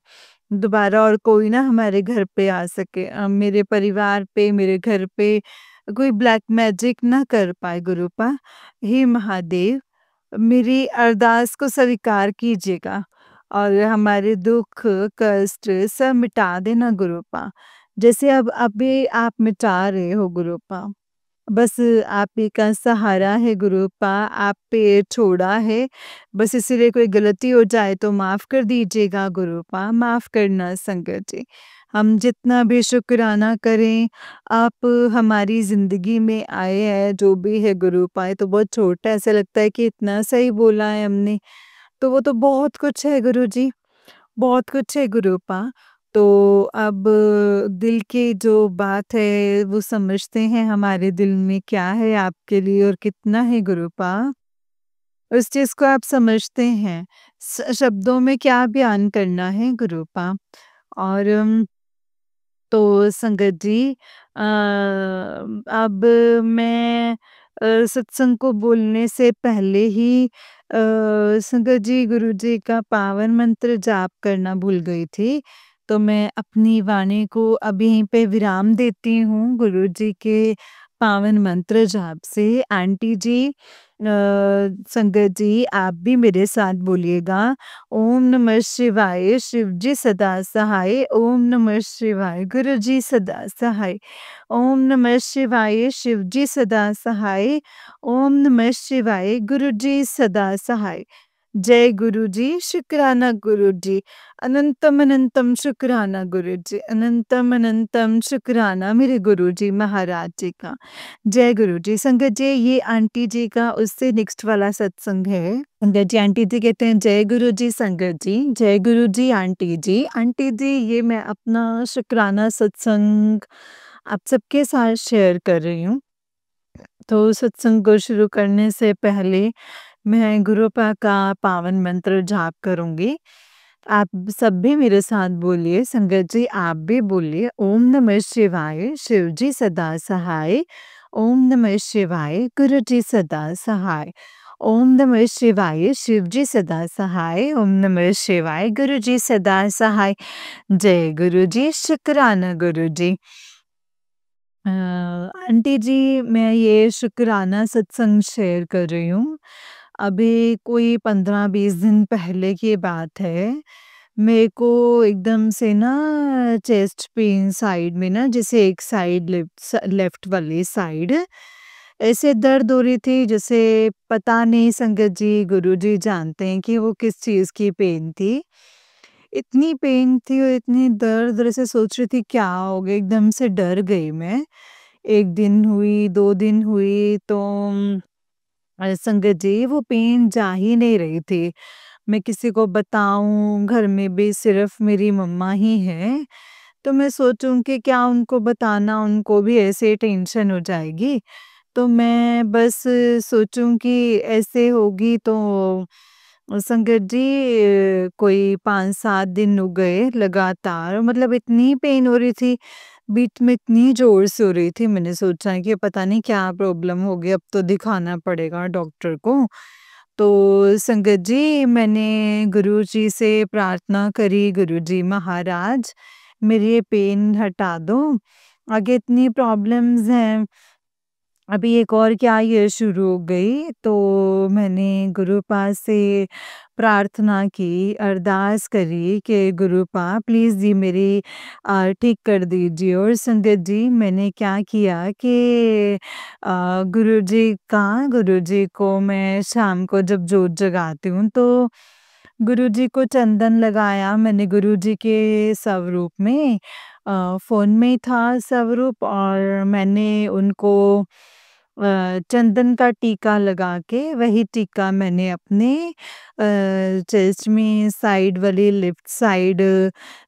दोबारा और कोई ना हमारे घर पे आ सके, मेरे परिवार पे, मेरे घर पे कोई ब्लैक मैजिक ना कर पाए गुरुपा। हे महादेव, मेरी अरदास को स्वीकार कीजिएगा और हमारे दुःख, कष्ट सब मिटा देना गुरुपा। जैसे अब अभी आप मिटा रहे हो गुरुपा। बस आप ही का सहारा है गुरुपा, आप पे छोड़ा है। बस इसीलिए कोई गलती हो जाए तो माफ़ कर दीजिएगा गुरुपा, माफ़ करना संगत जी। हम जितना भी शुक्राना करें, आप हमारी ज़िंदगी में आए हैं, जो भी है गुरुपा, ये तो बहुत छोटा है, ऐसा लगता है कि इतना सही बोला है हमने। तो वो तो बहुत कुछ है गुरुजी। बहुत कुछ है गुरुपा। तो अब दिल की जो बात है वो समझते हैं हमारे दिल में क्या है आपके लिए और कितना है गुरुपा। उस चीज़ को आप समझते हैं। शब्दों में क्या बयान करना है गुरुपा। और तो संगत जी, अब मैं सत्संग को बोलने से पहले ही संगत जी, गुरु जी का पावन मंत्र जाप करना भूल गई थी। तो मैं अपनी वाणी को अब यहीं पे विराम देती हूँ गुरु जी के पावन मंत्र जाप से। आंटी जी, संगत जी, आप भी मेरे साथ बोलिएगा, ओम नमः शिवाय, शिव जी सदा सहाय, ओम नमः शिवाय, गुरु जी सदा सहाय, ओम नमः शिवाय, शिव जी सदा सहाय, ओम नमः शिवाय, गुरु जी सदा सहाय। जय गुरु जी, शुक्राना गुरु जी, अनंतम अनंतम शुक्राना गुरु जी, अनंतम अनंतम शुक्राना मेरे गुरु जी महाराज जी का। जय गुरु जी। संगत जी, ये आंटी जी का उससे नेक्स्ट वाला सत्संग है। संगत जी, आंटी जी कहते हैं जय गुरु जी। संगत जी, जय गुरु जी आंटी जी। आंटी जी, ये मैं अपना शुक्राना सत्संग आप सबके साथ शेयर कर रही हूँ। तो सत्संग को शुरू करने से पहले मैं गुरु का पावन मंत्र जाप करूँगी। आप सब भी मेरे साथ बोलिए। संगत जी, आप भी बोलिए। ओम नमः शिवाय, शिव जी सदा सहाय। ओम नमः शिवाय, गुरु जी सदा सहाय। ओम नमः शिवाय, शिव जी सदा सहाय। ओम नमः शिवाय, गुरु जी सदा सहाय। जय गुरु जी, शुक्राना गुरु जी। आंटी जी, मैं ये शुक्राना सत्संग शेयर कर रही हूँ। अभी कोई 15-20 दिन पहले की बात है। मेरे को एकदम से ना चेस्ट पेन साइड में ना, जैसे एक साइड लेफ्ट वाली साइड ऐसे दर्द हो रही थी, जैसे पता नहीं संगत जी, गुरुजी जानते हैं कि वो किस चीज़ की पेन थी। इतनी पेन थी और इतनी दर्द, और ऐसे सोच रही थी क्या हो गया, एकदम से डर गई मैं। 1 दिन हुई, 2 दिन हुई तो संगत जी, वो पेन जा ही नहीं रही थी। मैं किसी को बताऊँ, घर में भी सिर्फ़ मेरी मम्मा ही हैं, तो मैं सोचूँ कि क्या उनको बताना, उनको भी ऐसे ही टेंशन हो जाएगी। तो मैं बस सोचूँ कि ऐसे होगी तो संगत जी, कोई 5-7 दिन हो गए लगातार, मतलब इतनी पेन हो रही थी, बीच में इतनी ज़ोर से हो रही थी, मैंने सोचा कि पता नहीं क्या प्रॉब्लम हो गई, अब तो दिखाना पड़ेगा डॉक्टर को। तो संगत जी, मैंने गुरुजी से प्रार्थना करी, गुरुजी महाराज मेरी ये पेन हटा दो, आगे इतनी प्रॉब्लम्स हैं। अभी एक और क्या ये शुरू हो गई, तो मैंने गुरु पास से प्रार्थना की, अरदास करी कि गुरु प्लीज़ जी मेरी ठीक कर दीजिए। और संगत जी, मैंने क्या किया कि गुरुजी को मैं शाम को जब जोत जगाती हूँ तो गुरुजी को चंदन लगाया मैंने, गुरुजी के स्वरूप में। फ़ोन में ही था स्वरूप, और मैंने उनको चंदन का टीका लगा के, वही टीका मैंने अपने चेस्ट में साइड वाली लेफ्ट साइड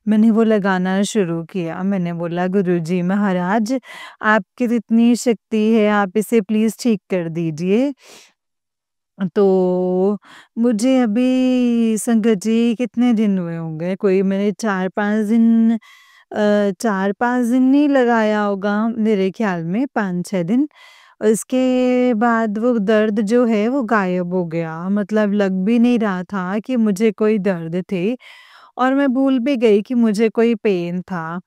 मैंने वो लगाना शुरू किया। मैंने बोला गुरुजी महाराज, आपकी तो इतनी शक्ति है, आप इसे प्लीज़ ठीक कर दीजिए। तो मुझे अभी संगत जी कितने दिन हुए होंगे, कोई मैंने 4-5 दिन 4-5 दिन नहीं लगाया होगा मेरे ख़्याल में, 5-6 दिन। उसके बाद वो दर्द जो है वो गायब हो गया, मतलब लग भी नहीं रहा था कि मुझे कोई दर्द थे, और मैं भूल भी गई कि मुझे कोई पेन था।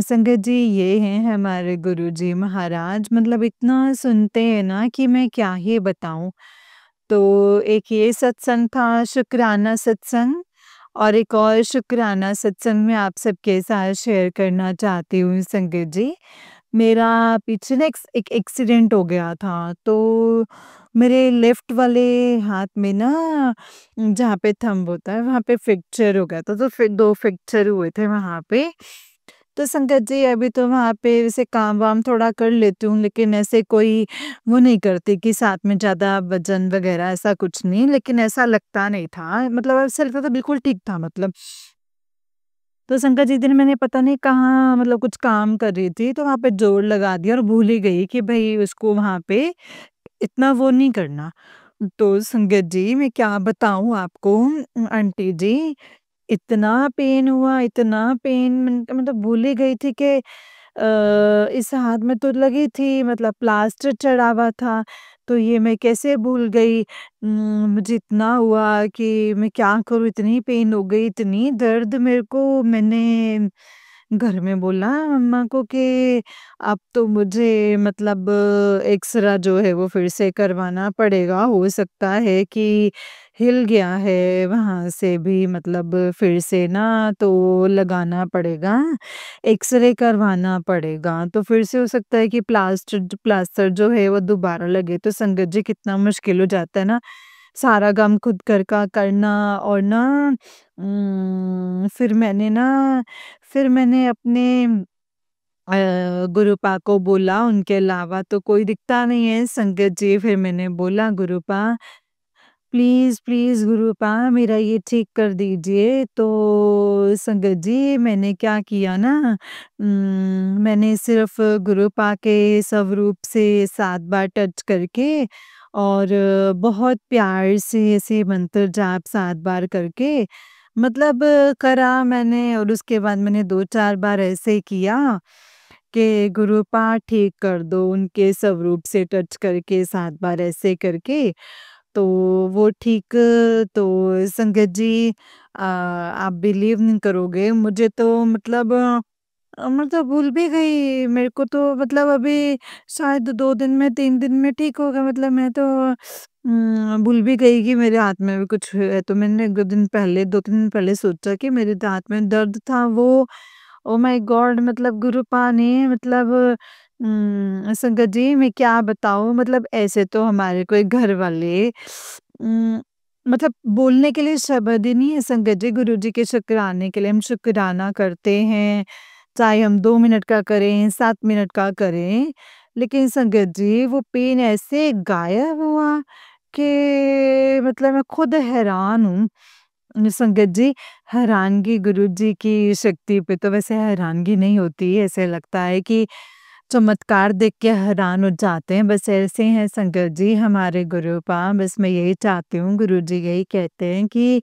संगत जी, ये हैं हमारे गुरुजी महाराज, मतलब इतना सुनते हैं ना कि मैं क्या ही बताऊँ। तो एक ये सत्संग था, शुक्राना सत्संग, और एक और शुक्राना सत्संग मैं आप सबके साथ शेयर करना चाहती हूँ संगत जी। मेरा पीछे ना एक एक्सीडेंट हो गया था, तो मेरे लेफ्ट वाले हाथ में ना, जहाँ पे थंब होता है वहाँ पे फ्रैक्चर हो गया था, तो फिर 2 फ्रैक्चर हुए थे वहाँ पे। तो संगत जी, अभी तो वहाँ पे वैसे काम-वाम थोड़ा कर लेती हूँ, लेकिन ऐसे कोई वो नहीं करती कि साथ में ज़्यादा वज़न वग़ैरह, ऐसा कुछ नहीं, लेकिन ऐसा लगता नहीं था, मतलब ऐसा लगता था बिल्कुल ठीक था मतलब। तो संगत जी, दिन मैंने पता नहीं कहाँ, मतलब कुछ काम कर रही थी, तो वहाँ पे ज़ोर लगा दिया और भूल ही गई कि भई उसको वहाँ पे इतना वो नहीं करना। तो संगत जी, मैं क्या बताऊँ आपको, आंटी जी, इतना पेन हुआ, इतना पेन, मतलब भूल ही गई थी कि इस हाथ में तो लगी थी, मतलब प्लास्टर चढ़ा हुआ था, तो ये मैं कैसे भूल गई। मुझे इतना हुआ कि मैं क्या करूँ, इतनी पेन हो गई, इतनी दर्द मेरे को, मैंने घर में बोला मम्मा को कि अब तो मुझे मतलब एक्सरा जो है वो फिर से करवाना पड़ेगा, हो सकता है कि हिल गया है वहाँ से भी, मतलब फिर से ना तो लगाना पड़ेगा, एक्स-रे करवाना पड़ेगा, तो फिर से हो सकता है कि प्लास्टर जो है वो दोबारा लगे, तो संगत जी कितना मुश्किल हो जाता है ना। सारा काम खुद कर का करना और ना फिर मैंने अपने गुरुपा को बोला, उनके अलावा तो कोई दिखता नहीं है संगत जी। फिर मैंने बोला, गुरुपा प्लीज़, प्लीज़ गुरुपा मेरा ये ठीक कर दीजिए। तो संगत जी मैंने क्या किया ना, मैंने सिर्फ़ गुरुपा के स्वरूप से 7 बार टच करके और बहुत प्यार से ऐसे मंत्र जाप 7 बार करके मतलब करा मैंने, और उसके बाद मैंने 2-4 बार ऐसे किया कि गुरुपा ठीक कर दो, उनके स्वरूप से टच करके 7 बार ऐसे करके। तो वो ठीक, तो संगत जी आप बिलीव नहीं करोगे, मुझे तो मतलब भूल भी गई, मेरे को तो मतलब अभी शायद 2 दिन में 3 दिन में ठीक होगा, मतलब मैं तो भूल भी गई कि मेरे हाथ में भी कुछ है। तो मैंने 2-3 दिन पहले सोचा कि मेरे हाथ में दर्द था, वो ओह माय गॉड! मतलब गुरुपा ने मतलब संगत जी मैं क्या बताऊँ, मतलब ऐसे तो हमारे कोई घर वाले मतलब बोलने के लिए शब्द ही नहीं है संगत जी, गुरुजी के शुक्राने के लिए हम शुक्राना करते हैं, चाहे हम 2 मिनट का करें, 7 मिनट का करें। लेकिन संगत जी वो पेन ऐसे गायब हुआ कि मतलब मैं खुद हैरान हूँ। संगत जी, हैरानगी गुरुजी की शक्ति पे तो वैसे हैरानगी नहीं होती, ऐसे लगता है कि चमत्कार देख के हैरान हो जाते हैं, बस ऐसे हैं संगत जी हमारे गुरुपा। बस मैं यही चाहती हूँ, गुरुजी यही कहते हैं कि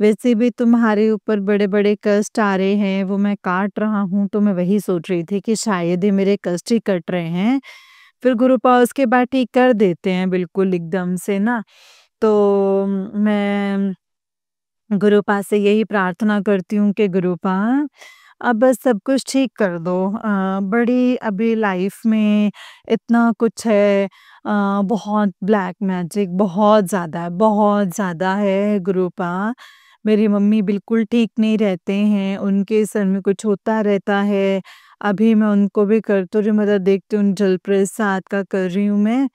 वैसे भी तुम्हारे ऊपर बड़े-बड़े कष्ट आ रहे हैं, वो मैं काट रहा हूँ, तो मैं वही सोच रही थी कि शायद ये मेरे कष्ट ही कट रहे हैं। फिर गुरुपा उसके बाद ठीक कर देते हैं बिल्कुल एकदम से ना। तो मैं गुरुपा से यही प्रार्थना करती हूँ कि गुरुपा अब बस सब कुछ ठीक कर दो। बड़ी अभी लाइफ में इतना कुछ है, बहुत ब्लैक मैजिक बहुत ज़्यादा है गुरुपा। मेरी मम्मी बिल्कुल ठीक नहीं रहते हैं, उनके सर में कुछ होता रहता है। अभी मैं उनको भी कर तो रही हूँ, मतलब देखती हूँ जल प्रसाद का कर रही हूँ मैं।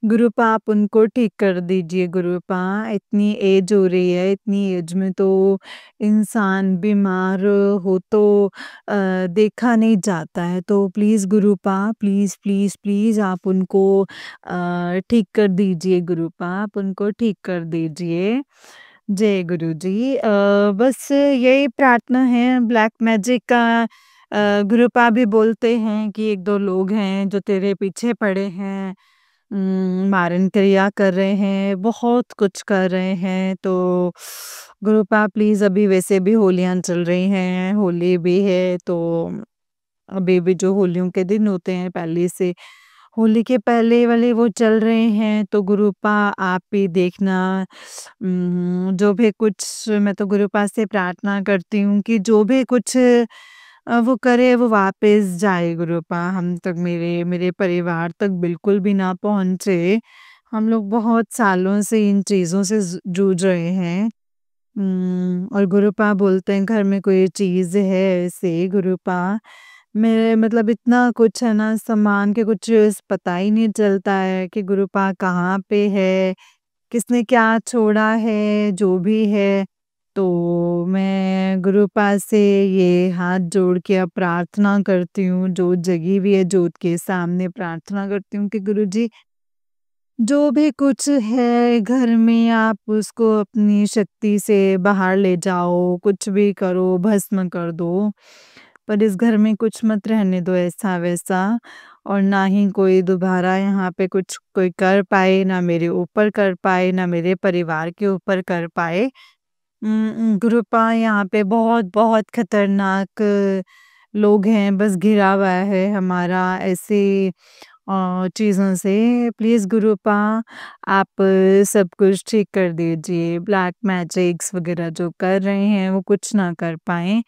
गुरुपा आप उनको ठीक कर दीजिए गुरुपा, इतनी एज हो रही है, इतनी एज में तो इंसान बीमार हो तो देखा नहीं जाता है। तो प्लीज़ गुरुपा, प्लीज़, प्लीज़, प्लीज़ आप उनको ठीक कर दीजिए गुरुपा, आप उनको ठीक कर दीजिए। जय गुरुजी। बस यही प्रार्थना है, ब्लैक मैजिक का गुरुपा भी बोलते हैं कि 1-2 लोग हैं जो तेरे पीछे पड़े हैं, मारन क्रिया कर रहे हैं, बहुत कुछ कर रहे हैं। तो गुरुपा प्लीज़, अभी वैसे भी होलियाँ चल रही हैं, होली भी है, तो अभी भी जो होलियों के दिन होते हैं पहले से, होली के पहले वाले वो चल रहे हैं, तो गुरुपा आप भी देखना। जो भी कुछ, मैं तो गुरुपा से प्रार्थना करती हूँ कि जो भी कुछ वो करे वो वापस जाए गुरुपा हम तक, मेरे मेरे परिवार तक बिल्कुल भी ना पहुँचे। हम लोग बहुत सालों से इन चीज़ों से जूझ रहे हैं। और गुरुपा बोलते हैं घर में कोई चीज़ है ऐसे गुरुपा, मेरे मतलब इतना कुछ है ना, सामान के कुछ पता ही नहीं चलता है कि गुरुपा कहाँ पे है, किसने क्या छोड़ा है, जो भी है। तो मैं गुरुपा से ये हाथ जोड़ के अब प्रार्थना करती हूँ, जोत जगी हुई है, जोत के सामने प्रार्थना करती हूँ कि गुरुजी जो भी कुछ है घर में आप उसको अपनी शक्ति से बाहर ले जाओ, कुछ भी करो, भस्म कर दो। पर इस घर में कुछ मत रहने दो ऐसा-वैसा, और ना ही कोई दोबारा यहाँ पे कुछ कोई कर पाए, ना मेरे ऊपर कर पाए, ना मेरे परिवार के ऊपर कर पाए। गुरुपा यहाँ पे बहुत-बहुत खतरनाक लोग हैं, बस घिरा हुआ है हमारा ऐसे चीज़ों से। प्लीज़ गुरुपा आप सब कुछ ठीक कर दीजिए, ब्लैक मैजिक्स वग़ैरह जो कर रहे हैं वो कुछ ना कर पाएँ।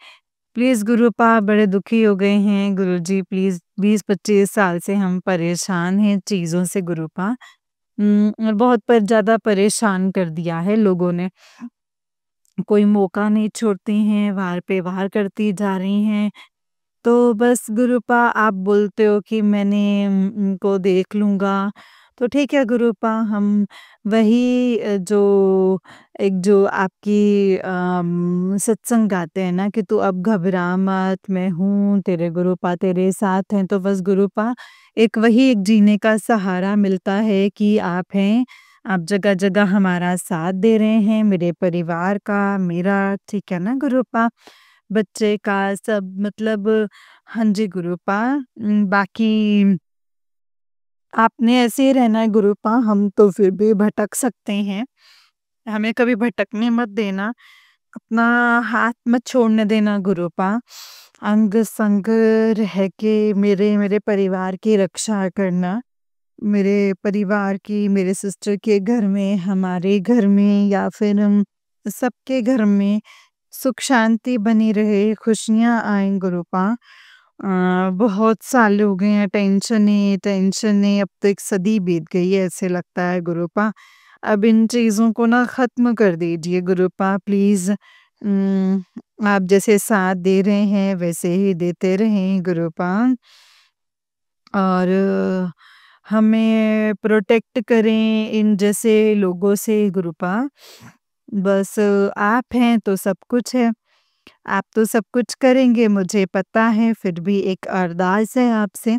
प्लीज़ गुरुपा बड़े दुखी हो गए हैं गुरुजी, प्लीज़ 20-25 साल से हम परेशान हैं चीज़ों से गुरुपा। और बहुत पर ज़्यादा परेशान कर दिया है लोगों ने। कोई मौका नहीं छोड़ती हैं, वार पे वार करती जा रही हैं। तो बस गुरुपा आप बोलते हो कि मैंने उनको देख लूँगा, तो ठीक है गुरुपा, हम वही जो आपकी सत्संग गाते हैं ना कि तू अब घबरा मत, मैं हूँ तेरे गुरुपा, तेरे साथ हैं। तो बस गुरुपा, एक जीने का सहारा मिलता है कि आप हैं। आप जगह जगह हमारा साथ दे रहे हैं, मेरे परिवार का, मेरा, ठीक है ना गुरुपा, बच्चे का, सब मतलब। हाँ जी गुरुपा। बाकी आपने ऐसे ही रहना है गुरुपा, हम तो फिर भी भटक सकते हैं, हमें कभी भटकने मत देना, अपना हाथ मत छोड़ने देना गुरुपा। अंग संग रह के मेरे मेरे परिवार की रक्षा करना, मेरे परिवार की, मेरे सिस्टर के घर में, हमारे घर में, या फिर हम सबके घर में सुख शांति बनी रहे, खुशियाँ आएँ गुरुपा। बहुत साल हो गए हैं, टेंशन ही, अब तो एक सदी बीत गई है ऐसे लगता है गुरुपा। अब इन चीज़ों को ना ख़त्म कर दीजिए गुरुपा प्लीज़। आप जैसे साथ दे रहे हैं वैसे ही देते रहें गुरुपा। और हमें प्रोटेक्ट करें इन जैसे लोगों से गुरुपा। बस आप हैं तो सब कुछ है। आप तो सब कुछ करेंगे मुझे पता है, फिर भी एक अरदास है आपसे।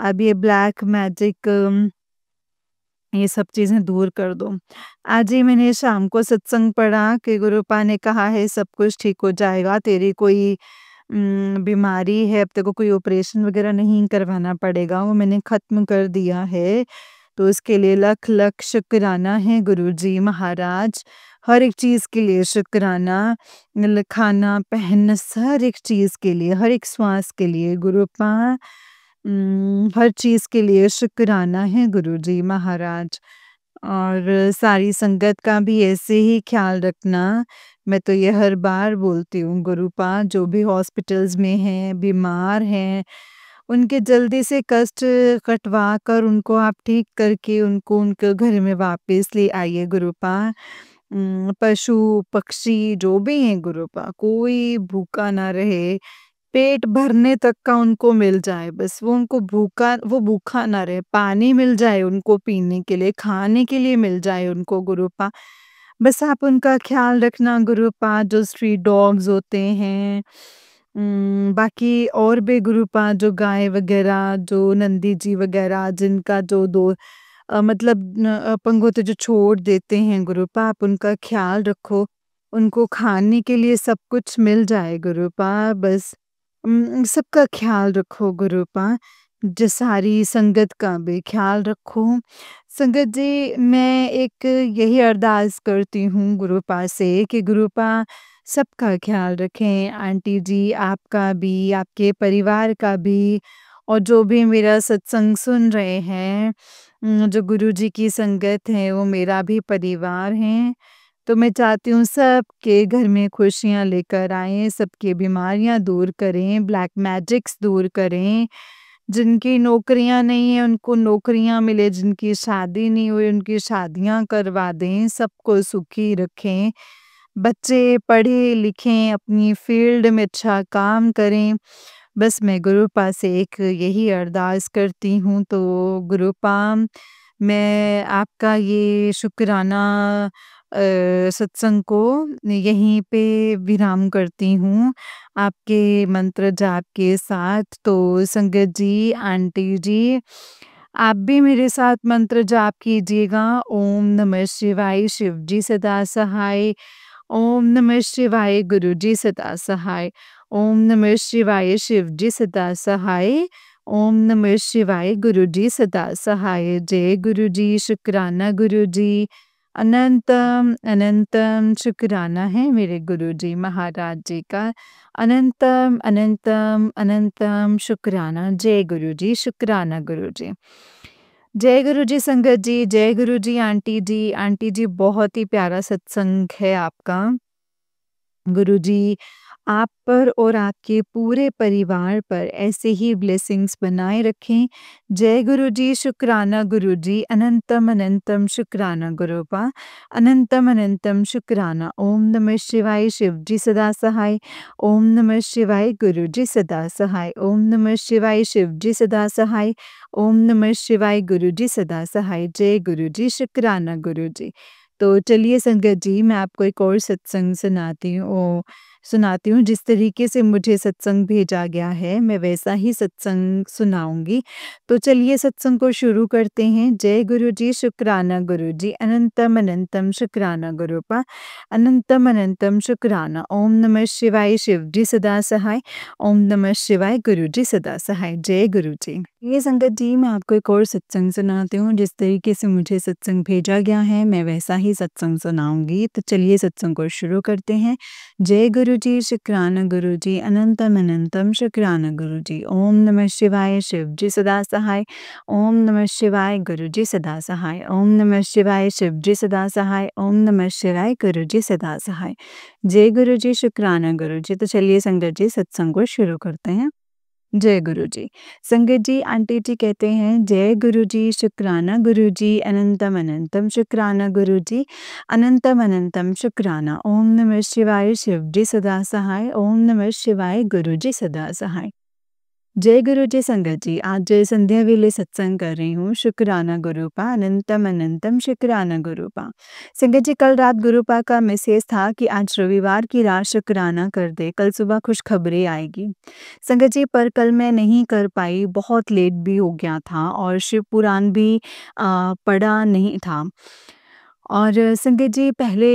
अब ये ब्लैक मैजिक ये सब चीज़ें दूर कर दो। आज ही मैंने शाम को सत्संग पढ़ा कि गुरुपा ने कहा है सब कुछ ठीक हो जाएगा, तेरी कोई बीमारी है, अब तेरे को कोई ऑपरेशन वग़ैरह नहीं करवाना पड़ेगा, वो मैंने ख़त्म कर दिया है। तो इसके लिए लख-लख शुक्राना है गुरुजी महाराज। हर एक चीज़ के लिए शुक्राना, खाना, पहनना, हर एक चीज़ के लिए, हर एक श्वास के लिए गुरुपा। हर चीज़ के लिए शुक्राना है गुरुजी महाराज। और सारी संगत का भी ऐसे ही ख़्याल रखना। मैं तो ये हर बार बोलती हूँ गुरुपा, जो भी हॉस्पिटल्स में हैं, बीमार हैं, उनके जल्दी से कष्ट कटवा कर उनको आप ठीक करके उनको उनके घर में वापस ले आइए गुरुपा। पशु, पक्षी जो भी हैं गुरुपा, कोई भूखा ना रहे, पेट भरने तक का उनको मिल जाए, बस वो भूखा ना रहे, पानी मिल जाए उनको पीने के लिए, खाने के लिए मिल जाए उनको गुरुपा। बस आप उनका ख़्याल रखना गुरुपा, जो स्ट्रीट डॉग्स होते हैं, बाकी और भी गुरुपा जो गाय वग़ैरह, जो नंदी जी वग़ैरह जिनका जो मतलब अपंग होते जो छोड़ देते हैं गुरुपा, आप उनका ख़्याल रखो, उनको खाने के लिए सब कुछ मिल जाए गुरुपा, बस सबका ख़्याल रखो गुरुपा, जो सारी संगत का भी ख़्याल रखो। संगत जी, मैं एक यही अरदास करती हूँ गुरुपा से कि गुरुपा सबका ख़्याल रखें, आंटी जी आपका भी, आपके परिवार का भी, और जो भी मेरा सत्संग सुन रहे हैं, जो गुरुजी की संगत है वो मेरा भी परिवार हैं। तो मैं चाहती हूँ सबके घर में खुशियाँ लेकर आएँ, सबकी बीमारियाँ दूर करें, ब्लैक मैजिक्स दूर करें। जिनकी नौकरियाँ नहीं हैं उनको नौकरियाँ मिले, जिनकी शादी नहीं हुई उनकी शादियाँ करवा दें, सबको सुखी रखें। बच्चे पढ़ें-लिखें, अपनी फ़ील्ड में अच्छा काम करें। बस मैं गुरुपा से एक यही अरदास करती हूँ, तो गुरुपा मैं आपका ये शुक्राना सत्संग को यहीं पे विराम करती हूँ, आपके मंत्र जाप के साथ। तो संगत जी, आंटी जी, आप भी मेरे साथ मंत्र जाप कीजिएगा। ओम नमः शिवाय, शिव जी सदा सहाय। ओम नमः शिवाय, गुरुजी सदा सहाय। ओम नमः शिवाय, शिव जी सदा सहाय। ओम नमः शिवाय, गुरुजी सदा सहाय। जय गुरुजी, शुक्राना गुरुजी। अनंतम अनंतम शुक्राना है मेरे गुरुजी महाराज जी का। अनंतम अनंतम अनंतम शुक्राना। जय गुरुजी, शुक्राना गुरुजी। जय गुरुजी संगत जी, जय गुरुजी आंटी जी। आंटी जी, बहुत ही प्यारा सत्संग है आपका। गुरुजी आप पर और आपके पूरे परिवार पर ऐसे ही ब्लेसिंग्स बनाए रखें। जय गुरु जी, शुक्राना गुरु जी, अनंतम अनंतम शुक्राना गुरुपा, अनंतम अनंतम शुक्राना। ओम नमः शिवाय, शिव जी सदा सहाय। ओम नमः शिवाय, गुरु जी सदा सहाय। ओम नमः शिवाय, शिव जी सदा सहाय। ओम नमः शिवाय, गुरु जी सदा सहाय। जय गुरु जी, शुक्राना गुरु जी। तो चलिए संगत जी, मैं आपको एक और सत्संग सुनाती हूँ। जिस तरीके से मुझे सत्संग भेजा गया है, मैं वैसा ही सत्संग सुनाऊँगी। तो चलिए सत्संग को शुरू करते हैं। जय गुरु जी, शुक्राना गुरु जी, अनंतम अनंतम शुक्राना गुरुपा, अनंतम अनंतम शुक्राना। ओम नमः शिवाय, शिव जी सदा सहाय। ओम नमः शिवाय, गुरु जी सदा सहाय। जय गुरु जी। ये संगत जी, मैं आपको एक और सत्संग सुनाती हूँ। जिस तरीके से मुझे सत्संग भेजा गया है, मैं वैसा ही सत्संग सुनाऊँगी। तो चलिए सत्संग को शुरू करते हैं। जय गुरु जी, शुक्राना गुरु जी, अनंतम अनंतम शुक्राना गुरु जी। ओम नमः शिवाय, शिव जी सदा सहाय। ओम नमः शिवाय, गुरु जी सदा सहाय। ओम नमः शिवाय, शिव जी सदा सहाय। ओम नमः शिवाय, गुरु जी सदा सहाय। जय गुरु जी, शुक्राना गुरु जी। तो चलिए संगत जी, सत्संग को शुरू करते हैं। जय गुरु जी। संगत जी, आंटी जी कहते हैं, जय गुरु जी, शुक्राना गुरु जी, अनंतम अनंतम शुक्राना गुरु जी, अनंतम अनंतम शुक्राना। ओम नमः शिवाय, शिव जी सदा सहाय। ओम नमः शिवाय, गुरु जी सदा सहाय। जय गुरु जी संगत जी, आज संध्या वेले सत्संग कर रही हूँ। शुक्राना गुरुपा, अनंतम अनंतम शुक्राना गुरुपा। संगत जी, कल रात गुरुपा का मैसेज था कि आज रविवार की रात शुक्राना कर दे, कल सुबह खुशखबरी आएगी। संगत जी, पर कल मैं नहीं कर पाई, बहुत लेट भी हो गया था और शिव पुराण भी पढ़ा नहीं था। और संगत जी, पहले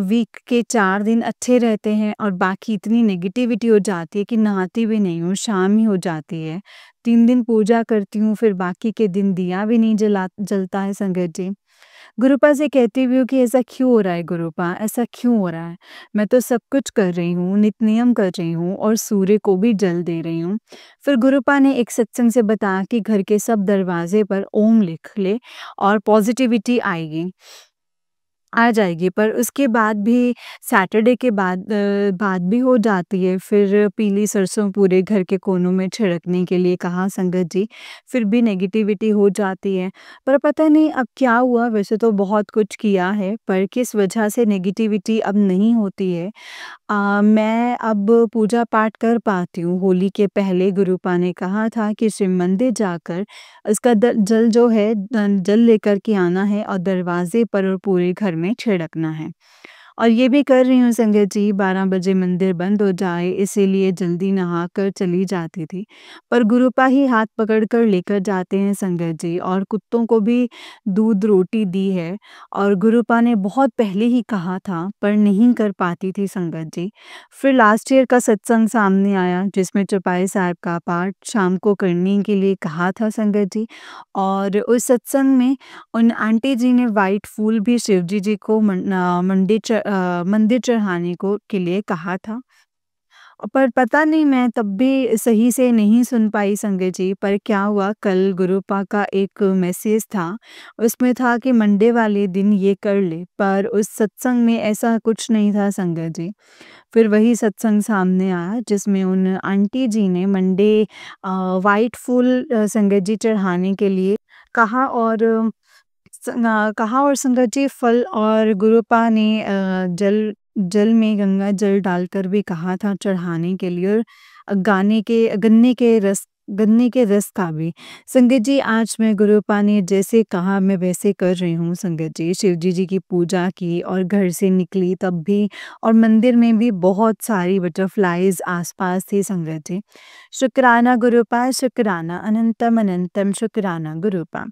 वीक के 4 दिन अच्छे रहते हैं और बाकी इतनी नेगेटिविटी हो जाती है कि नहाती भी नहीं हूँ, शाम ही हो जाती है। 3 दिन पूजा करती हूँ, फिर बाकी के दिन दिया भी नहीं जलता है संगत जी। गुरुपा से कहती भी हूँ कि ऐसा क्यों हो रहा है गुरुपा, ऐसा क्यों हो रहा है? मैं तो सब कुछ कर रही हूँ, नित नियम कर रही हूँ और सूर्य को भी जल दे रही हूँ। फिर गुरुपा ने एक सत्संग से बताया कि घर के सब दरवाजे पर ओम लिख ले और पॉजिटिविटी आएगी। आ जाएगी, पर उसके बाद भी सैटरडे के बाद भी हो जाती है। फिर पीली सरसों पूरे घर के कोनों में छिड़कने के लिए कहा संगत जी, फिर भी नेगेटिविटी हो जाती है। पर पता नहीं अब क्या हुआ, वैसे तो बहुत कुछ किया है, पर किस वजह से नेगेटिविटी अब नहीं होती है। मैं अब पूजा पाठ कर पाती हूँ। होली के पहले गुरुपा ने कहा था कि शिव मंदिर जाकर उसका जल जो है जल लेकर के आना है और दरवाजे पर और पूरे घर में छिड़कना है। और ये भी कर रही हूँ संगत जी, 12 बजे मंदिर बंद हो जाए इसीलिए जल्दी नहा कर चली जाती थी। पर गुरुपा ही हाथ पकड़ कर लेकर जाते हैं संगत जी, और कुत्तों को भी दूध रोटी दी है। और गुरुपा ने बहुत पहले ही कहा था, पर नहीं कर पाती थी संगत जी। फिर लास्ट ईयर का सत्संग सामने आया जिसमें चौपाई साहब का पाठ शाम को करने के लिए कहा था संगत जी। और उस सत्संग में उन आंटी जी ने व्हाइट फूल भी शिवजी जी को मंदिर चढ़ाने को के लिए कहा था। पर पता नहीं, मैं तब भी सही से नहीं सुन पाई संगत जी। पर क्या हुआ, कल गुरुपा का एक मैसेज था, उसमें था कि मंडे वाले दिन ये कर ले, पर उस सत्संग में ऐसा कुछ नहीं था संगत जी। फिर वही सत्संग सामने आया जिसमें उन आंटी जी ने मंडे व्हाइट फूल संगत जी चढ़ाने के लिए कहा। और कहा और संगत जी फल और गुरुपा ने जल जल में गंगा जल डालकर भी कहा था चढ़ाने के लिए। और गन्ने के रस का भी। संगत जी, आज मैं गुरुपा ने जैसे कहा मैं वैसे कर रही हूँ संगत जी। शिवजी जी की पूजा की और घर से निकली तब भी, और मंदिर में भी बहुत सारी बटरफ्लाइज आसपास थी संगत जी। शुक्राना गुरुपा, शुक्राना, अनंतम अनंतम शुक्राना गुरुपा।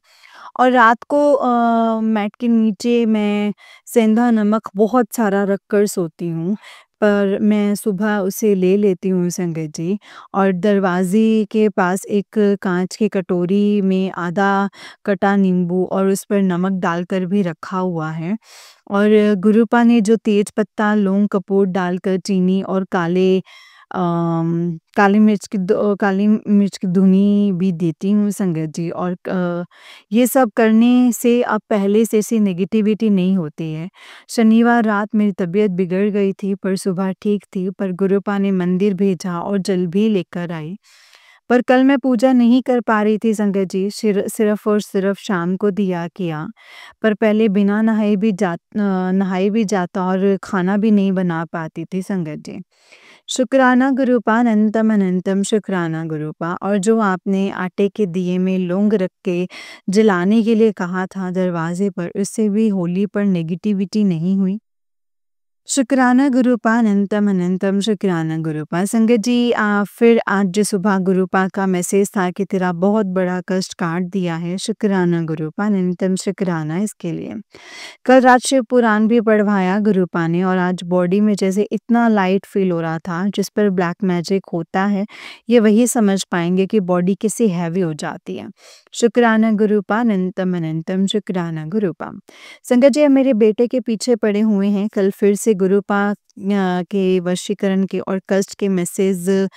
और रात को मैट के नीचे मैं सेंधा नमक बहुत सारा रख कर सोती हूँ, पर मैं सुबह उसे ले लेती हूँ संगत जी। और दरवाज़े के पास एक काँच की कटोरी में आधा कटा नींबू और उस पर नमक डालकर भी रखा हुआ है। और गुरुपा ने जो तेज पत्ता, लौंग, कपूर डालकर चीनी और काले काली मिर्च की धुनी भी देती हूँ संगत जी। और ये सब करने से अब पहले से ऐसी नेगेटिविटी नहीं होती है। शनिवार रात मेरी तबीयत बिगड़ गई थी, पर सुबह ठीक थी, पर गुरुपा ने मंदिर भेजा और जल भी लेकर आई। पर कल मैं पूजा नहीं कर पा रही थी संगत जी, सिर्फ़ और सिर्फ़ शाम को दिया किया। पर पहले बिना नहाए भी जाता और खाना भी नहीं बना पाती थी संगत जी। शुक्राना गुरुपा अनंतम अनंतम शुक्राना गुरुपा। और जो आपने आटे के दिए में लौंग रख के जलाने के लिए कहा था दरवाजे पर, उससे भी होली पर नेगेटिविटी नहीं हुई। शुक्राना गुरुपा अनंतम अनंतम शुक्राना गुरुपा। संगत जी, फिर आज जो सुबह गुरुपा का मैसेज था कि तेरा बहुत बड़ा कष्ट काट दिया है, शुक्राना गुरुपा अनंतम शुक्राना इसके लिए। कल रात शिव पुराण भी पढ़वाया गुरुपा ने, और आज बॉडी में जैसे इतना लाइट फील हो रहा था, जिस पर ब्लैक मैजिक होता है, ये वही समझ पाएंगे कि बॉडी कैसे हैवी हो जाती है। शुक्राना गुरुपा अनंतम अनंतम शुक्राना गुरुपा। संगत जी, अब मेरे बेटे के पीछे पड़े हुए हैं। कल फिर से गुरुपा के वशीकरण के और कष्ट के मैसेज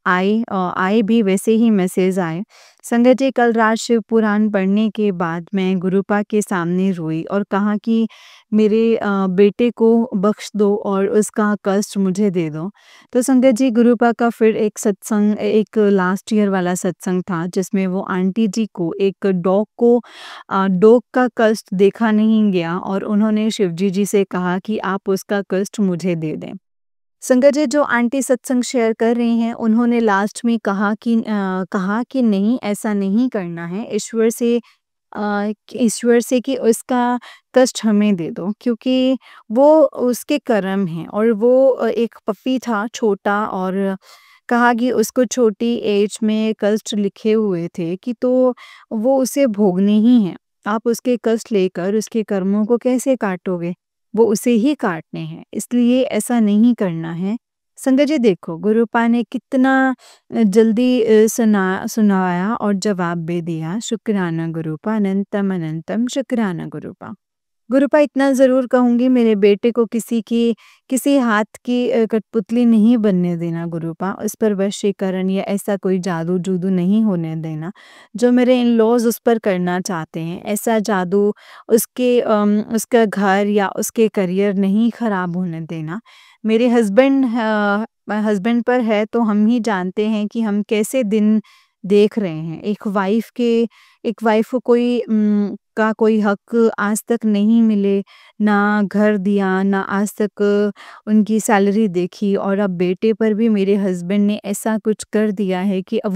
आए भी, वैसे ही मैसेज आए। संगत जी, कल रात शिव पुराण पढ़ने के बाद मैं गुरुपा के सामने रोई और कहा कि मेरे बेटे को बख्श दो और उसका कष्ट मुझे दे दो। तो संगत जी, गुरुपा का फिर एक सत्संग, एक लास्ट ईयर वाला सत्संग था, जिसमें वो आंटी जी को एक डॉग का कष्ट देखा नहीं गया, और उन्होंने शिवजी जी से कहा कि आप उसका कष्ट मुझे दे दें। संगत जी, जो आंटी सत्संग शेयर कर रही हैं, उन्होंने लास्ट में कहा कि नहीं, ऐसा नहीं करना है, ईश्वर से कि उसका कष्ट हमें दे दो, क्योंकि वो उसके कर्म हैं। और वो एक पप्पी था छोटा, और कहा कि उसको छोटी एज में कष्ट लिखे हुए थे कि तो वो उसे भोगने ही हैं। आप उसके कष्ट लेकर उसके कर्मों को कैसे काटोगे? वो उसे ही काटने हैं, इसलिए ऐसा नहीं करना है। संगत जी, देखो गुरुपा ने कितना जल्दी सुनाया और जवाब भी दिया। शुक्राना गुरुपा अनंतम अनंतम शुक्राना गुरुपा। गुरुपा, इतना ज़रूर कहूँगी, मेरे बेटे को किसी हाथ की कठपुतली नहीं बनने देना गुरुपा। उस पर वशीकरण या ऐसा कोई जादू-जूदू नहीं होने देना। जो मेरे इन-लॉज़ उस पर करना चाहते हैं, ऐसा जादू उसका घर या उसके करियर नहीं खराब होने देना। मेरे हस्बैंड पर है तो हम ही जानते हैं कि हम कैसे दिन देख रहे हैं। एक वाइफ़ को कोई हक आज तक नहीं मिले, ना घर दिया, ना आज तक उनकी सैलरी देखी, और अब बेटे पर भी मेरे हस्बैंड ने ऐसा कुछ कर दिया है कि अब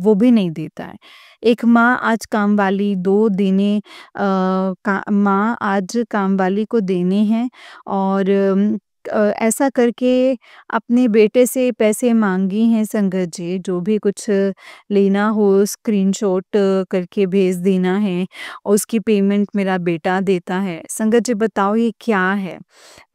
वो भी नहीं देता है। एक माँ आज कामवाली 2 देने माँ आज कामवाली को देने हैं, और ऐसा करके अपने बेटे से पैसे माँगी हैं संगत जी। जो भी कुछ लेना हो स्क्रीनशॉट करके भेज देना है, और उसकी पेमेंट मेरा बेटा देता है। संगत जी, बताओ ये क्या है?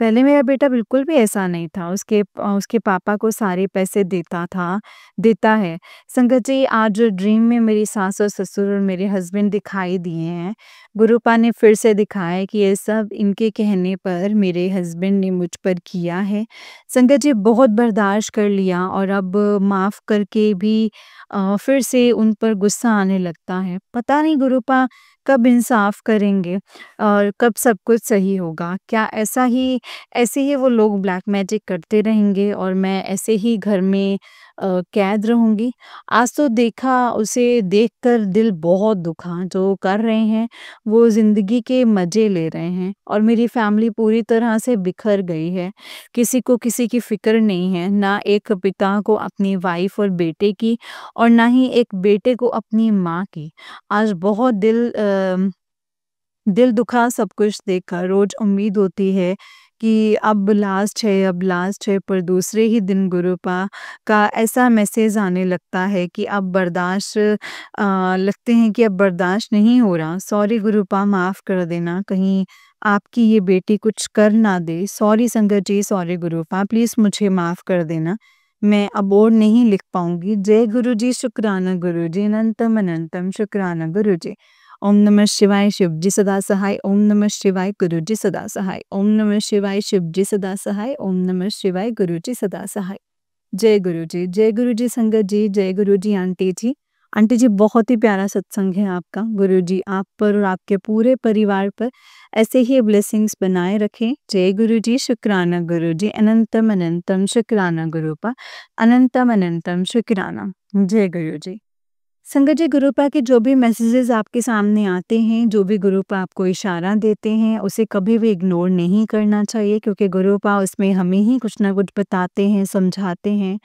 पहले मेरा बेटा बिल्कुल भी ऐसा नहीं था, उसके पापा को सारे पैसे देता है। संगत जी, आज ड्रीम में मेरी सास और ससुर और मेरे हस्बैंड दिखाई दिए हैं। गुरुपा ने फिर से दिखाया है कि ये सब इनके कहने पर मेरे हस्बैंड ने मुझ पर किया है। संगत जी, बहुत बर्दाश्त कर लिया, और अब माफ़ करके भी फिर से उन पर गुस्सा आने लगता है। पता नहीं गुरुपा कब इंसाफ करेंगे और कब सब कुछ सही होगा? क्या ऐसे ही वो लोग ब्लैक मैजिक करते रहेंगे और मैं ऐसे ही घर में कैद रहूँगी? आज तो देखा, उसे देखकर दिल बहुत दुखा। जो कर रहे हैं वो ज़िंदगी के मज़े ले रहे हैं, और मेरी फैमिली पूरी तरह से बिखर गई है। किसी को किसी की फ़िक्र नहीं है, ना एक पिता को अपनी वाइफ़ और बेटे की, और ना ही एक बेटे को अपनी माँ की। आज बहुत दिल दुखा सब कुछ देखकर। रोज़ उम्मीद होती है कि अब लास्ट है, पर दूसरे ही दिन गुरुपा का ऐसा मैसेज आने लगता है कि लगते हैं कि अब बर्दाश्त नहीं हो रहा। सॉरी गुरुपा, माफ़ कर देना, कहीं आपकी ये बेटी कुछ कर ना दे। सॉरी संगत जी, सॉरी गुरुपा, प्लीज़ मुझे माफ़ कर देना। मैं अब और नहीं लिख पाऊँगी। जय गुरु जी, शुक्राना गुरु जी, अनंतम अनंतम शुक्राना गुरु जी। ओम नमः शिवाय, शिव जी सदा सहाय। ओम नमः शिवाय, गुरु जी सदा सहाय। ओम नमः शिवाय, शिव जी सदा सहाय। ओम नमः शिवाय, गुरु जी सदा सहाय। जय गुरु जी संगत जी, जय गुरु जी आंटी जी। आंटी जी बहुत ही प्यारा सत्संग है आपका। गुरु जी आप पर और आपके पूरे परिवार पर ऐसे ही ब्लेसिंग्स बनाए रखें। जय गुरु जी, शुक्राना गुरु जी, अनंतम अनंतम शुक्राना गुरुपा, अनंतम अनंतम शुक्राना। जय गुरु जी। संगत जी, गुरुपा के जो भी मैसेजेस आपके सामने आते हैं, जो भी गुरुपा आपको इशारा देते हैं, उसे कभी भी इग्नोर नहीं करना चाहिए क्योंकि गुरुपा उसमें हमें ही कुछ ना कुछ बताते हैं, समझाते हैं।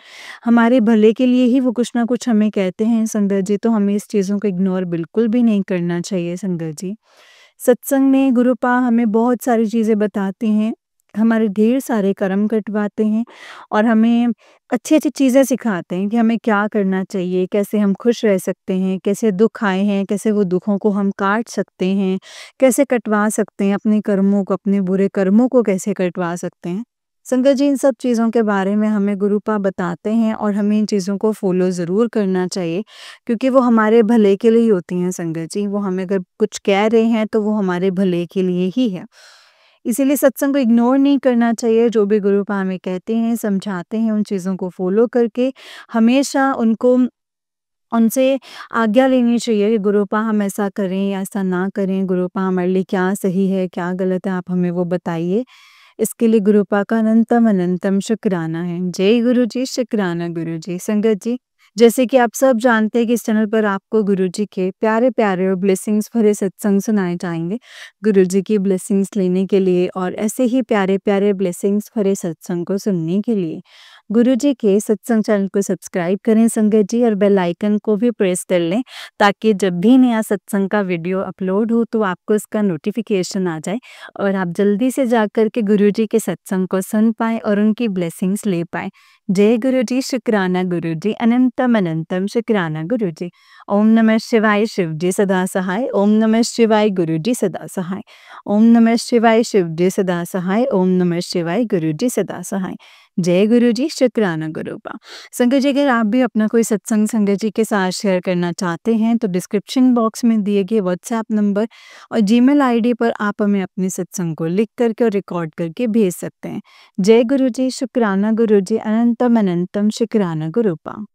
हमारे भले के लिए ही वो कुछ ना कुछ हमें कहते हैं संगत जी, तो हमें इस चीज़ों को इग्नोर बिल्कुल भी नहीं करना चाहिए संगत जी। सत्संग में गुरुपा हमें बहुत सारी चीज़ें बताते हैं, हमारे ढेर सारे कर्म कटवाते हैं और हमें अच्छी-अच्छी चीज़ें सिखाते हैं कि हमें क्या करना चाहिए, कैसे हम खुश रह सकते हैं, कैसे दुःख आए हैं, कैसे वो दुखों को हम काट सकते हैं, कैसे कटवा सकते हैं अपने कर्मों को, अपने बुरे कर्मों को कैसे कटवा सकते हैं। संगत जी, इन सब चीज़ों के बारे में हमें गुरुपा बताते हैं और हमें इन चीज़ों को फ़ॉलो ज़रूर करना चाहिए क्योंकि वो हमारे भले के लिए ही होती हैं संगत जी। वो हमें अगर कुछ कह रहे हैं तो वो हमारे भले के लिए ही है। इसीलिए सत्संग को इग्नोर नहीं करना चाहिए, जो भी गुरुपा हमें कहते हैं, समझाते हैं, उन चीज़ों को फ़ॉलो करके हमेशा उनको उनसे आज्ञा लेनी चाहिए कि गुरुपा हम ऐसा करें या ऐसा ना करें, गुरुपा हमारे लिए क्या सही है, क्या गलत है, आप हमें वो बताइए। इसके लिए गुरुपा का अनंतम अनंतम शुक्राना है। जय गुरु जी, शुक्राना गुरु जी। संगत जी, जैसे कि आप सब जानते हैं कि इस चैनल पर आपको गुरु जी के प्यारे-प्यारे और ब्लेसिंग्स भरे सत्संग सुनाए जाएँगे। गुरु जी की ब्लेसिंग्स लेने के लिए और ऐसे ही प्यारे-प्यारे ब्लेसिंग्स भरे सत्संग को सुनने के लिए गुरु जी के सत्संग चैनल को सब्सक्राइब करें संगत जी और बेल आइकन को भी प्रेस कर लें ताकि जब भी नया सत्संग का वीडियो अपलोड हो तो आपको इसका नोटिफिकेशन आ जाए और आप जल्दी से जाकर के गुरु जी के सत्संग को सुन पाएँ और उनकी ब्लेसिंग्स ले पाएँ। जय गुरु जी, शुक्राना गुरु जी, अनंतम अनंतम शुक्राना गुरु जी। ओम नमः शिवाय, शिव जी सदा सहाय। ओम नमः शिवाय, गुरु जी सदा सहाय। ओम नमः शिवाय, शिव जी सदा सहाय। ओम नमः शिवाय, गुरु जी सदा सहाय। जय गुरु जी, शुक्राना गुरुपा। संगत जी, अगर आप भी अपना कोई सत्संग संगत जी के साथ शेयर करना चाहते हैं तो डिस्क्रिप्शन बॉक्स में दिए गए व्हाट्सएप नंबर और जीमेल आईडी पर आप हमें अपने सत्संग को लिख करके और रिकॉर्ड करके भेज सकते हैं। जय गुरु जी, शुक्राना गुरु जी, अनंतम अनंतम शुक्राना गुरुपा।